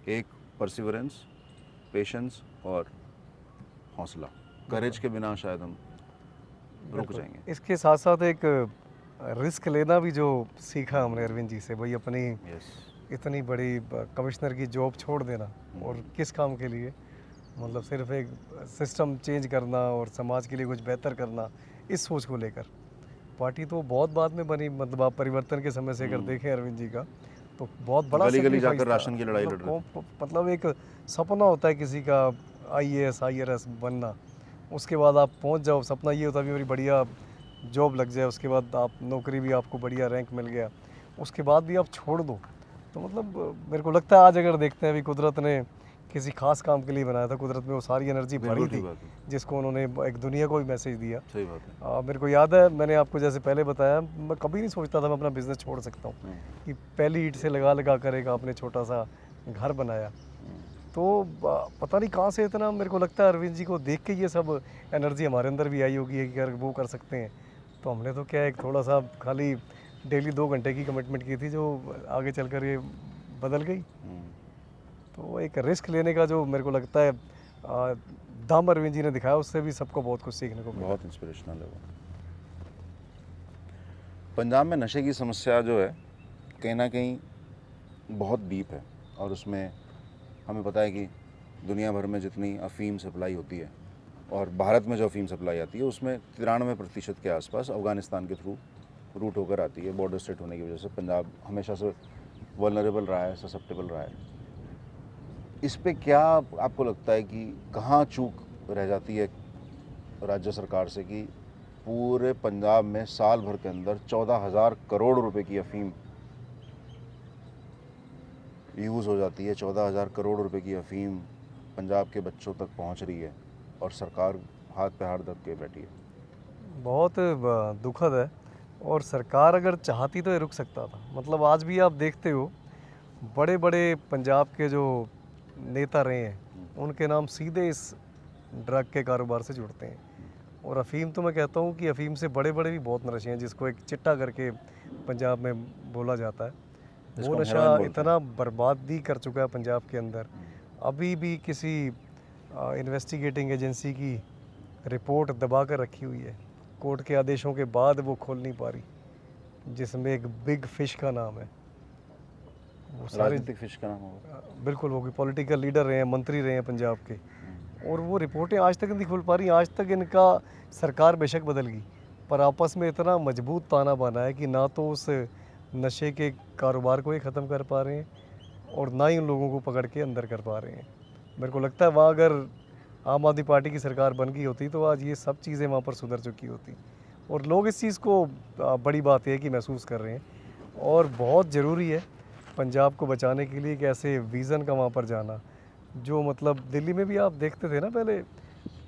एक परसिवरेंस, पेशेंस और हौसला। करेज के बिना शायद हम रुक बिल्कुल। जाएंगे। इसके साथ साथ एक रिस्क लेना भी जो सीखा हमने अरविंद जी से, वही अपनी यस, इतनी बड़ी कमिश्नर की जॉब छोड़ देना, और किस काम के लिए, मतलब सिर्फ एक सिस्टम चेंज करना और समाज के लिए कुछ बेहतर करना, इस सोच को लेकर। पार्टी तो बहुत बाद में बनी, मतलब आप परिवर्तन के समय से अगर देखें अरविंद जी का, तो बहुत बड़ा गली गली sacrifice जाकर था। राशन की लड़ाई लड़ रहे मतलब एक सपना होता है किसी का आईएएस आईआरएस बनना, उसके बाद आप पहुंच जाओ, सपना ये होता है कि मेरी बढ़िया जॉब लग जाए, उसके बाद आप नौकरी भी, आपको बढ़िया रैंक मिल गया, उसके बाद भी आप छोड़ दो। तो मतलब मेरे को लगता है आज अगर देखते हैं, अभी कुदरत ने किसी खास काम के लिए बनाया था, कुदरत में वो सारी एनर्जी भरी बिल्कुल ठीक थी बात है, जिसको उन्होंने एक दुनिया को भी मैसेज दिया। सही बात है। मेरे को याद है, मैंने आपको जैसे पहले बताया, मैं कभी नहीं सोचता था मैं अपना बिज़नेस छोड़ सकता हूँ, कि पहली ईंट से लगा लगा कर एक आपने छोटा सा घर बनाया। तो पता नहीं कहाँ से इतना, मेरे को लगता है अरविंद जी को देख के ये सब एनर्जी हमारे अंदर भी आई होगी कि अगर वो कर सकते हैं तो हमने तो क्या, एक थोड़ा सा खाली डेली 2 घंटे की कमिटमेंट की थी, जो आगे चलकर ये बदल गई। तो एक रिस्क लेने का जो मेरे को लगता है दम अरविंद जी ने दिखाया, उससे भी सबको बहुत कुछ सीखने को मिला। बहुत इंस्पिरेशनल है वो। पंजाब में नशे की समस्या जो है, कहीं ना कहीं बहुत डीप है, और उसमें हमें पता है कि दुनिया भर में जितनी अफ़ीम सप्लाई होती है और भारत में जो अफ़ीम सप्लाई आती है, उसमें 93% के आसपास अफ़गानिस्तान के थ्रू रूट होकर आती है। बॉर्डर स्टेट होने की वजह से पंजाब हमेशा से वल्नरेबल रहा है, ससेप्टेबल रहा है। इस पे क्या आपको लगता है कि कहाँ चूक रह जाती है राज्य सरकार से, कि पूरे पंजाब में साल भर के अंदर 14,000 करोड़ रुपए की अफ़ीम यूज़ हो जाती है, 14,000 करोड़ रुपए की अफ़ीम पंजाब के बच्चों तक पहुंच रही है, और सरकार हाथ पे हाथ रख के बैठी है। बहुत दुखद है, और सरकार अगर चाहती तो ये रुक सकता था। मतलब आज भी आप देखते हो, बड़े बड़े पंजाब के जो नेता रहे हैं, उनके नाम सीधे इस ड्रग के कारोबार से जुड़ते हैं। और अफ़ीम तो मैं कहता हूँ कि अफ़ीम से बड़े बड़े भी बहुत नशे हैं, जिसको एक चिट्टा करके पंजाब में बोला जाता है। जिसको वो हम नशा हेरोइन बोलते इतना बर्बादी कर चुका है पंजाब के अंदर, अभी भी किसी इन्वेस्टिगेटिंग एजेंसी की रिपोर्ट दबा कर रखी हुई है, कोर्ट के आदेशों के बाद वो खोल नहीं पा रही, जिसमें एक बिग फिश का नाम है। वो सारे राजनीतिक फिश का नाम होगा। बिल्कुल, वो भी पॉलिटिकल लीडर रहे हैं, मंत्री रहे हैं पंजाब के, और वो रिपोर्टें आज तक नहीं खुल पा रही। आज तक इनका, सरकार बेशक बदल गई, पर आपस में इतना मजबूत ताना बाना है कि ना तो उस नशे के कारोबार को ही ख़त्म कर पा रहे हैं, और ना ही उन लोगों को पकड़ के अंदर कर पा रहे हैं। मेरे को लगता है वहाँ अगर आम आदमी पार्टी की सरकार बन गई होती तो आज ये सब चीज़ें वहाँ पर सुधर चुकी होती, और लोग इस चीज़ को, बड़ी बात है कि महसूस कर रहे हैं। और बहुत ज़रूरी है पंजाब को बचाने के लिए कि ऐसे विज़न का वहाँ पर जाना, जो मतलब दिल्ली में भी आप देखते थे ना पहले,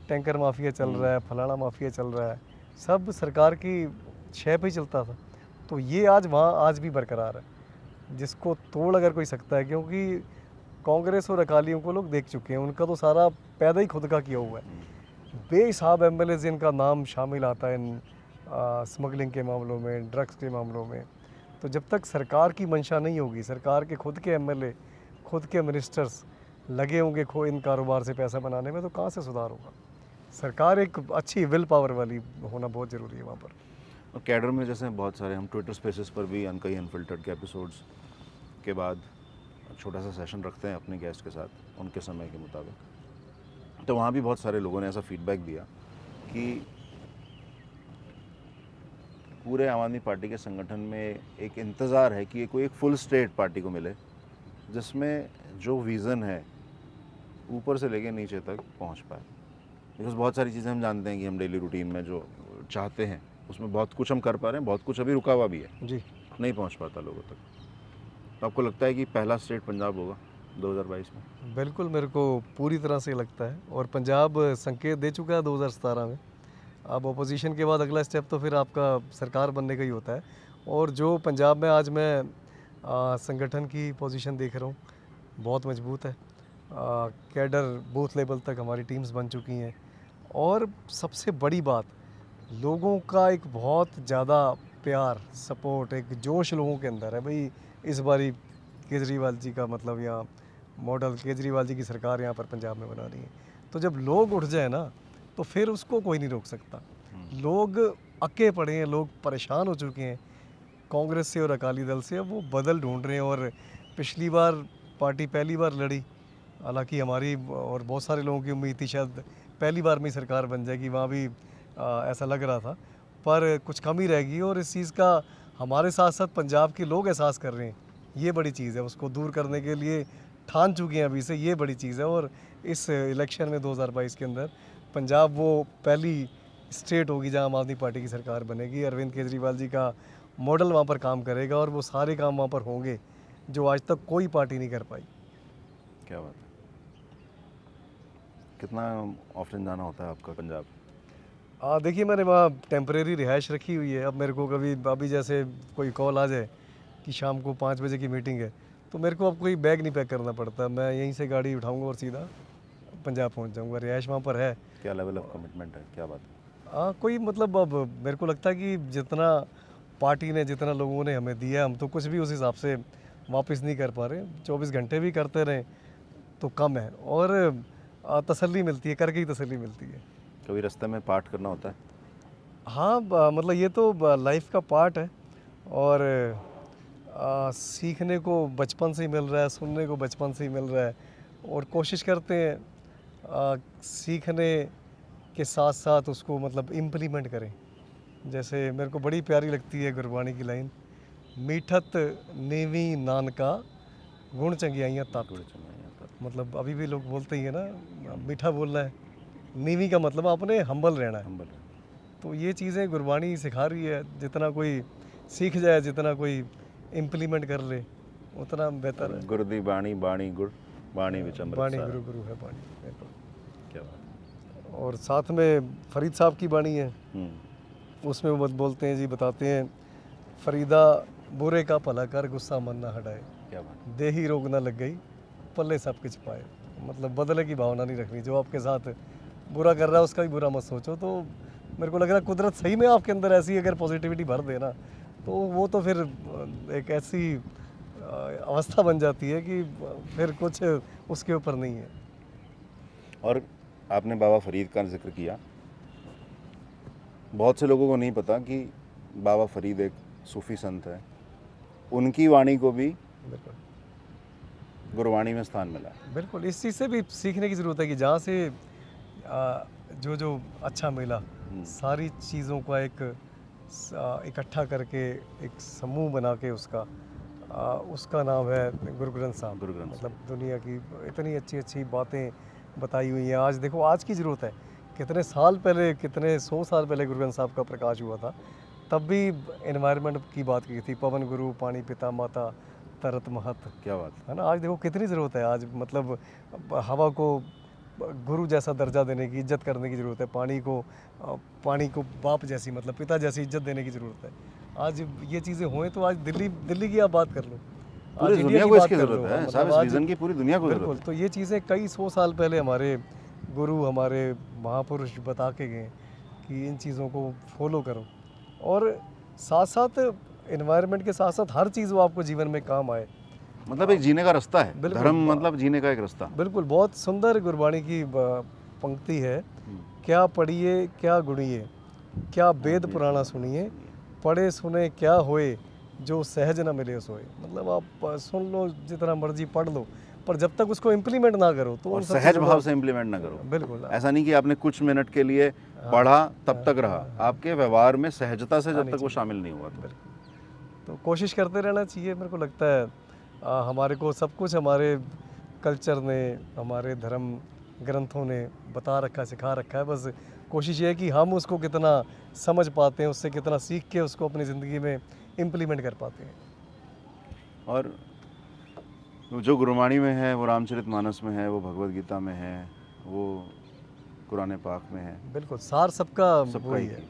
टैंकर माफिया चल रहा है, फलाना माफिया चल रहा है, सब सरकार की शय पे ही चलता था। तो ये आज वहाँ आज भी बरकरार है, जिसको तोड़ अगर कोई सकता है, क्योंकि कांग्रेस और अकालियों को लोग देख चुके हैं, उनका तो सारा पैदा ही खुद का किया हुआ है। बेहिसाब एमएलए जिनका नाम शामिल आता है इन स्मगलिंग के मामलों में, ड्रग्स के मामलों में, तो जब तक सरकार की मंशा नहीं होगी, सरकार के खुद के एमएलए, खुद के मिनिस्टर्स लगे होंगे इन कारोबार से पैसा बनाने में, तो कहाँ से सुधार होगा। सरकार एक अच्छी विल पावर वाली होना बहुत ज़रूरी है वहाँ पर। और कैडर में जैसे बहुत सारे, हम ट्विटर स्पेसेस पर भी अनकही अनफिल्टर्ड के एपिसोड्स के बाद छोटा सा सेशन रखते हैं अपने गेस्ट के साथ उनके समय के मुताबिक, तो वहाँ भी बहुत सारे लोगों ने ऐसा फीडबैक दिया कि पूरे आम आदमी पार्टी के संगठन में एक इंतज़ार है कि कोई एक फुल स्टेट पार्टी को मिले, जिसमें जो विज़न है ऊपर से लेके नीचे तक पहुंच पाए। बिकॉज बहुत सारी चीज़ें हम जानते हैं कि हम डेली रूटीन में जो चाहते हैं उसमें बहुत कुछ हम कर पा रहे हैं, बहुत कुछ अभी रुका हुआ भी है, जी, नहीं पहुंच पाता लोगों तक। तो आपको लगता है कि पहला स्टेट पंजाब होगा? 2022 में? बिल्कुल मेरे को पूरी तरह से लगता है, और पंजाब संकेत दे चुका है 2017 में। अब अपोजिशन के बाद अगला स्टेप तो फिर आपका सरकार बनने का ही होता है। और जो पंजाब में आज मैं संगठन की पोजीशन देख रहा हूँ, बहुत मजबूत है। कैडर बूथ लेवल तक हमारी टीम्स बन चुकी हैं, और सबसे बड़ी बात, लोगों का एक बहुत ज़्यादा प्यार, सपोर्ट, एक जोश लोगों के अंदर है। भाई इस बारी केजरीवाल जी का मतलब यहाँ मॉडल, केजरीवाल जी की सरकार यहाँ पर पंजाब में बना रही है। तो जब लोग उठ जाए ना, तो फिर उसको कोई नहीं रोक सकता। लोग अक्के पड़े हैं, लोग परेशान हो चुके हैं कांग्रेस से और अकाली दल से। अब वो बदल ढूंढ रहे हैं। और पिछली बार पार्टी पहली बार लड़ी, हालांकि हमारी और बहुत सारे लोगों की उम्मीद थी शायद पहली बार में ही सरकार बन जाएगी, वहाँ भी ऐसा लग रहा था, पर कुछ कमी रहेगी। और इस चीज़ का हमारे साथ साथ पंजाब के लोग एहसास कर रहे हैं, ये बड़ी चीज़ है। उसको दूर करने के लिए ठान चुके हैं अभी से, ये बड़ी चीज़ है। और इस इलेक्शन में 2022 के अंदर पंजाब वो पहली स्टेट होगी जहां आम आदमी पार्टी की सरकार बनेगी। अरविंद केजरीवाल जी का मॉडल वहां पर काम करेगा, और वो सारे काम वहां पर होंगे जो आज तक कोई पार्टी नहीं कर पाई। क्या बात है। कितना ऑफ्टन जाना होता है आपका पंजाब? देखिए मैंने वहाँ टेम्परेरी रिहाइश रखी हुई है। अब मेरे को कभी अभी जैसे कोई कॉल आ जाए कि शाम को 5 बजे की मीटिंग है, तो मेरे को अब कोई बैग नहीं पैक करना पड़ता, मैं यहीं से गाड़ी उठाऊंगा और सीधा पंजाब पहुंच जाऊंगा। रिहाइश वहाँ पर है। क्या लेवल ऑफ कमिटमेंट है, क्या बात है? कोई मतलब, अब मेरे को लगता है कि जितना पार्टी ने, जितना लोगों ने हमें दिया, हम तो कुछ भी उस हिसाब से वापस नहीं कर पा रहे। 24 घंटे भी करते रहें तो कम है, और तसल्ली मिलती है, करके ही तसल्ली मिलती है। कभी रास्ते में पार्ट करना होता है? हाँ, मतलब ये तो लाइफ का पार्ट है, और सीखने को बचपन से ही मिल रहा है, सुनने को बचपन से ही मिल रहा है, और कोशिश करते हैं सीखने के साथ साथ उसको मतलब इम्प्लीमेंट करें। जैसे मेरे को बड़ी प्यारी लगती है गुरबाणी की लाइन, मीठत नेवी नानका गुण चंगियाइयाँ तत्। मतलब अभी भी लोग बोलते ही है ना, मीठा बोलना है, नीवी का मतलब आपने हम्बल रहना है। तो ये चीज़ें गुरबाणी सिखा रही है, जितना कोई सीख जाए, जितना कोई इम्प्लीमेंट कर ले, उतना बेहतर है। गुरु दी बाणी, बाणी गुर, बाणी विच अमृत बाणी सारा। गुरु गुरु है बाणी, बिल्कुल। क्या बात और साथ में फरीद साहब की बाणी है, है। उसमें वो बोलते हैं जी, बताते हैं, फरीदा बुरे का भला कर, गुस्सा मन ना हटाए, क्या बात है। देही रोग ना लग गई, पल्ले सब कुछ पाए। मतलब बदले की भावना नहीं रखनी, जो आपके साथ बुरा कर रहा है उसका भी बुरा मत सोचो। तो मेरे को लग रहा है कुदरत सही में आपके अंदर ऐसी अगर पॉजिटिविटी भर दे ना, तो वो तो फिर एक ऐसी अवस्था बन जाती है कि फिर कुछ उसके ऊपर नहीं है। और आपने बाबा फरीद का जिक्र किया, बहुत से लोगों को नहीं पता कि बाबा फरीद एक सूफी संत है, उनकी वाणी को भी बिल्कुल गुरबाणी में स्थान मिला है। बिल्कुल, इस चीज़ से भी सीखने की ज़रूरत है कि जहाँ से जो अच्छा मिला, सारी चीज़ों का एक इकट्ठा करके एक समूह बना के उसका नाम है गुरु ग्रंथ साहब। गुरु ग्रंथ मतलब दुनिया की इतनी अच्छी अच्छी बातें बताई हुई हैं। आज देखो, आज की ज़रूरत है, कितने साल पहले, कितने 100 साल पहले गुरु ग्रंथ साहब का प्रकाश हुआ था, तब भी एनवायरनमेंट की बात की थी, पवन गुरु पानी पिता माता तरत महत। क्या बात है ना, आज देखो कितनी ज़रूरत है। आज मतलब हवा को गुरु जैसा दर्जा देने की, इज्जत करने की ज़रूरत है। पानी को बाप जैसी, मतलब पिता जैसी इज्जत देने की ज़रूरत है। आज ये चीज़ें होएं तो आज दिल्ली की आप बात कर लो, पूरी आज दुनिया इंडिया को की बात इसकी कर जरूरत लो। है, मतलब साहब, इस आज विजन की पूरी दुनिया को बिल्कुल, जरूरत है। तो ये चीज़ें कई 100 साल पहले हमारे गुरु, हमारे महापुरुष बता के गए कि इन चीज़ों को फॉलो करो, और साथ साथ एनवायरनमेंट के साथ साथ हर चीज़ वो आपको जीवन में काम आए। मतलब एक जीने का रास्ता है, बिल्कुल। धर्म मतलब जीने का एक रास्ता। बिल्कुल, बहुत सुंदर गुरबाणी की पंक्ति है, क्या पढ़िए क्या गुणिए, क्या वेद पुराना सुनिए, पढ़े सुने क्या होए, जो सहज ना मिले सोए। मतलब आप सुन लो, जितना मर्जी पढ़ लो, पर जब तक उसको इम्प्लीमेंट ना करो तो और उन सब सहज चीज़ों भाव को- से इम्प्लीमेंट ना करो। बिल्कुल ऐसा नहीं कि आपने कुछ मिनट के लिए पढ़ा तब तक रहा, आपके व्यवहार में सहजता से जब तक वो शामिल नहीं हुआ। तो कोशिश करते रहना चाहिए। मेरे को लगता है हमारे को सब कुछ हमारे कल्चर ने, हमारे धर्म ग्रंथों ने बता रखा है, सिखा रखा है। बस कोशिश ये है कि हम उसको कितना समझ पाते हैं, उससे कितना सीख के उसको अपनी ज़िंदगी में इम्प्लीमेंट कर पाते हैं। और तो जो गुरबाणी में है, वो रामचरितमानस में है, वो भगवद गीता में है, वो कुरान पाक में है, बिल्कुल सार सबका सबका वही एक है। ही।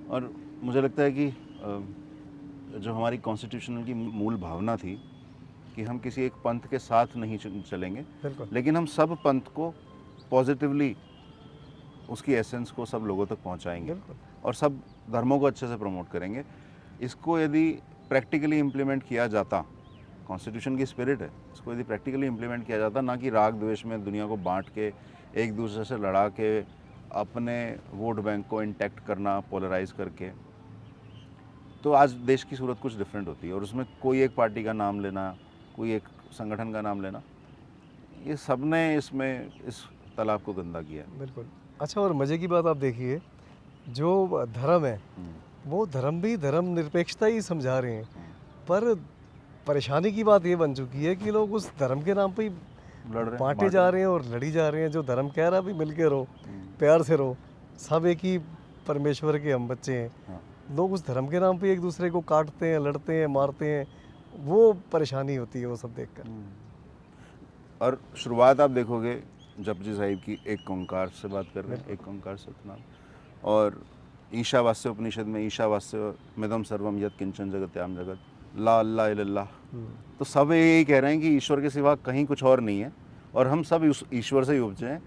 और मुझे लगता है कि जो हमारी कॉन्स्टिट्यूशन की मूल भावना थी कि हम किसी एक पंथ के साथ नहीं चलेंगे, बिल्कुल लेकिन हम सब पंथ को पॉजिटिवली, उसकी एसेंस को सब लोगों तक पहुंचाएंगे बिल्कुल और सब धर्मों को अच्छे से प्रमोट करेंगे। इसको यदि प्रैक्टिकली इम्प्लीमेंट किया जाता, कॉन्स्टिट्यूशन की स्पिरिट है, इसको यदि प्रैक्टिकली इम्प्लीमेंट किया जाता, ना कि राग द्वेष में दुनिया को बांट के एक दूसरे से लड़ा के अपने वोट बैंक को इंटैक्ट करना, पोलराइज करके, तो आज देश की सूरत कुछ डिफरेंट होती है। और उसमें कोई एक पार्टी का नाम लेना, कोई एक संगठन का नाम लेना, ये सब ने इसमें इस तालाब को गंदा किया है। बिल्कुल। अच्छा, और मज़े की बात आप देखिए, जो धर्म है वो धर्म भी धर्म निरपेक्षता ही समझा रहे हैं, पर परेशानी की बात ये बन चुकी है कि लोग उस धर्म के नाम पे ही लड़ रहे हैं, बांटे जा रहे हैं और लड़ी जा रहे हैं। जो धर्म कह रहा है भी मिल के रहो, प्यार से रहो, सब एक ही परमेश्वर के हम बच्चे हैं, हाँ। लोग उस धर्म के नाम पे एक दूसरे को काटते हैं, लड़ते हैं, मारते हैं, वो परेशानी होती है वो सब देखकर। और शुरुआत आप देखोगे जपजी साहिब की, एक ओंकार से बात कर रहे हैं, एक ओंकार सतनाम, और ईशावास्य उपनिषद में ईशावास्य मिदम सर्वम यत् किंचन जगत्याम जगत ला अल्लाह इल्लल्लाह, तो सब यही कह रहे हैं कि ईश्वर के सिवा कहीं कुछ और नहीं है और हम सब उस ईश्वर से ही उपजे हैं।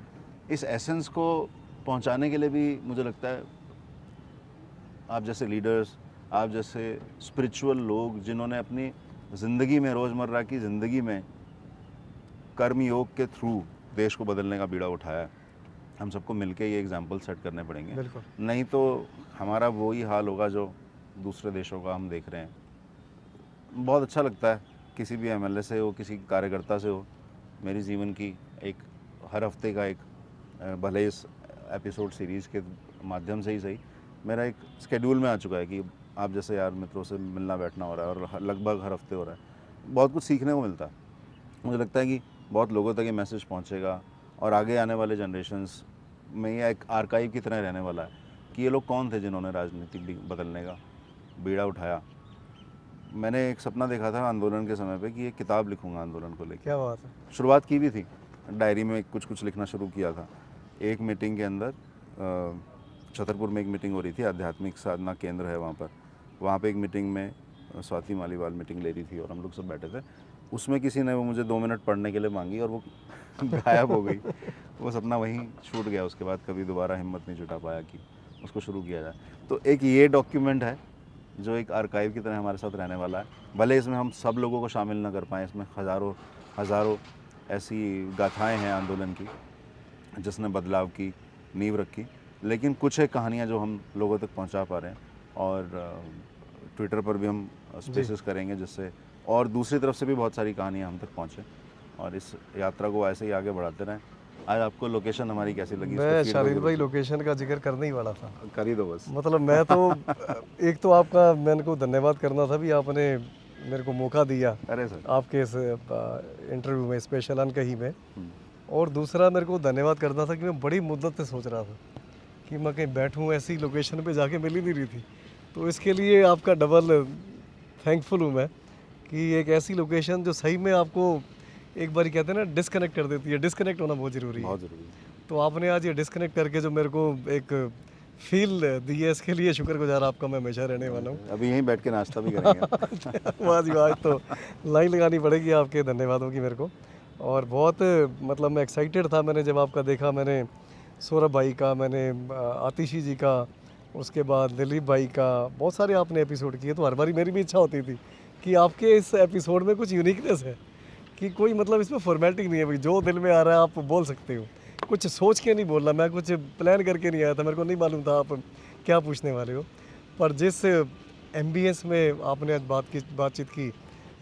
इस एसेंस को पहुंचाने के लिए भी मुझे लगता है आप जैसे लीडर्स, आप जैसे स्पिरिचुअल लोग, जिन्होंने अपनी ज़िंदगी में, रोज़मर्रा की ज़िंदगी में कर्म योग के थ्रू देश को बदलने का बीड़ा उठाया है, हम सबको मिलके ये एग्जाम्पल सेट करने पड़ेंगे। बिल्कुल। नहीं तो हमारा वही हाल होगा जो दूसरे देशों का हम देख रहे हैं। बहुत अच्छा लगता है किसी भी एमएलए से हो, किसी कार्यकर्ता से हो, मेरी जीवन की एक हर हफ्ते का एक भले इस एपिसोड सीरीज़ के माध्यम से ही सही, मेरा एक स्केड्यूल में आ चुका है कि आप जैसे यार मित्रों से मिलना बैठना हो रहा है और लगभग हर हफ्ते हो रहा है। बहुत कुछ सीखने को मिलता है। मुझे लगता है कि बहुत लोगों तक ये मैसेज पहुंचेगा और आगे आने वाले जनरेशन्स में ये एक आर्काइव की तरह रहने वाला है कि ये लोग कौन थे जिन्होंने राजनीति बदलने का बीड़ा उठाया। मैंने एक सपना देखा था आंदोलन के समय पे कि एक किताब लिखूंगा आंदोलन को लेकर। क्या बात है। शुरुआत की भी थी, डायरी में कुछ लिखना शुरू किया था। एक मीटिंग के अंदर छतरपुर में एक मीटिंग हो रही थी, आध्यात्मिक साधना केंद्र है वहाँ पे एक मीटिंग में स्वाति मालीवाल मीटिंग ले रही थी और हम लोग सब बैठे थे। उसमें किसी ने वो मुझे 2 मिनट पढ़ने के लिए मांगी और वो गायब हो गई। वो सपना वहीं छूट गया। उसके बाद कभी दोबारा हिम्मत नहीं जुटा पाया कि उसको शुरू किया जाए। तो एक ये डॉक्यूमेंट है जो एक आर्काइव की तरह हमारे साथ रहने वाला है। भले इसमें हम सब लोगों को शामिल ना कर पाएँ, इसमें हज़ारों ऐसी गाथाएँ हैं आंदोलन की जिसने बदलाव की नींव रखी, लेकिन कुछ एक कहानियाँ जो हम लोगों तक पहुँचा पा रहे हैं। और ट्विटर पर भी हम स्पेसेस करेंगे जिससे और दूसरी तरफ से भी बहुत सारी कहानियाँ हम तक पहुँचे और इस यात्रा को ऐसे ही आगे बढ़ाते रहें। आज आपको लोकेशन हमारी कैसी लगी? मैं शालिन भाई लोकेशन का जिक्र करने ही वाला था। कर ही दो बस। मतलब मैं तो एक तो आपका मैंने को धन्यवाद करना था भी आपने मेरे को मौका दिया अरे सर, आपके इस इंटरव्यू में, स्पेशल अनकही में। और दूसरा मेरे को धन्यवाद करना था कि मैं बड़ी मुद्दत से सोच रहा था कि मैं कहीं बैठूं, ऐसी लोकेशन पे जाके मिल ही नहीं रही थी। तो इसके लिए आपका डबल थैंकफुल हूँ मैं कि एक ऐसी लोकेशन जो सही में आपको एक बार कहते हैं ना डिस्कनेक्ट कर देती है। डिस्कनेक्ट होना बहुत ज़रूरी है। बहुत ज़रूरी है। तो आपने आज ये डिस्कनेक्ट करके जो मेरे को एक फील दी है, इसके लिए शुक्रगुजार आपका मैं हमेशा रहने वाला हूँ। अभी यहीं बैठ के नाश्ता भी करेंगे। वाह जी, आज तो लाइन लगानी पड़ेगी आपके धन्यवादों की मेरे को। और बहुत मतलब मैं एक्साइटेड था मैंने जब आपका देखा। मैंने सौरभ भाई का, मैंने आतिशी जी का, उसके बाद दिलीप भाई का, बहुत सारे आपने एपिसोड किए। तो हर बारी मेरी भी इच्छा होती थी कि आपके इस एपिसोड में कुछ यूनिकनेस है कि कोई मतलब इसमें फॉर्मेलिटी नहीं है भाई, जो दिल में आ रहा है आप बोल सकते हो। कुछ सोच के नहीं बोलना, मैं कुछ प्लान करके नहीं आया था, मेरे को नहीं मालूम था आप क्या पूछने वाले हो। पर जिस एम्बियंस में आपने आज बातचीत की,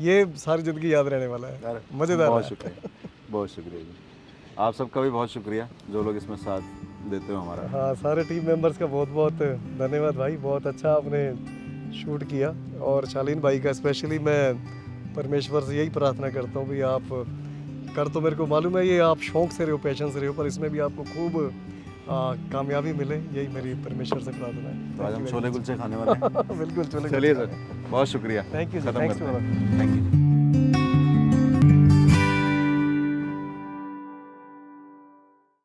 ये सारी ज़िंदगी याद रहने वाला है। मज़ेदार। बहुत शुक्रिया, बहुत शुक्रिया जी। आप सबका भी बहुत शुक्रिया जो लोग इसमें साथ देते हो हमारा। हाँ, सारे टीम मेंबर्स का बहुत बहुत धन्यवाद भाई। बहुत अच्छा आपने शूट किया। और शालीन भाई का स्पेशली मैं परमेश्वर से यही प्रार्थना करता हूँ भी आप कर, तो मेरे को मालूम है ये आप शौक़ से रहे हो, पैशन से रहे हो, पर इसमें भी आपको खूब कामयाबी मिले, यही मेरी परमेश्वर से प्रार्थना है। तो आज हम छोले कुलचे खाने वाले हैं। बिल्कुल चले। चलिए सर, बहुत शुक्रिया। थैंक यू, खत्म थैंक्स करते हैं। Thank you.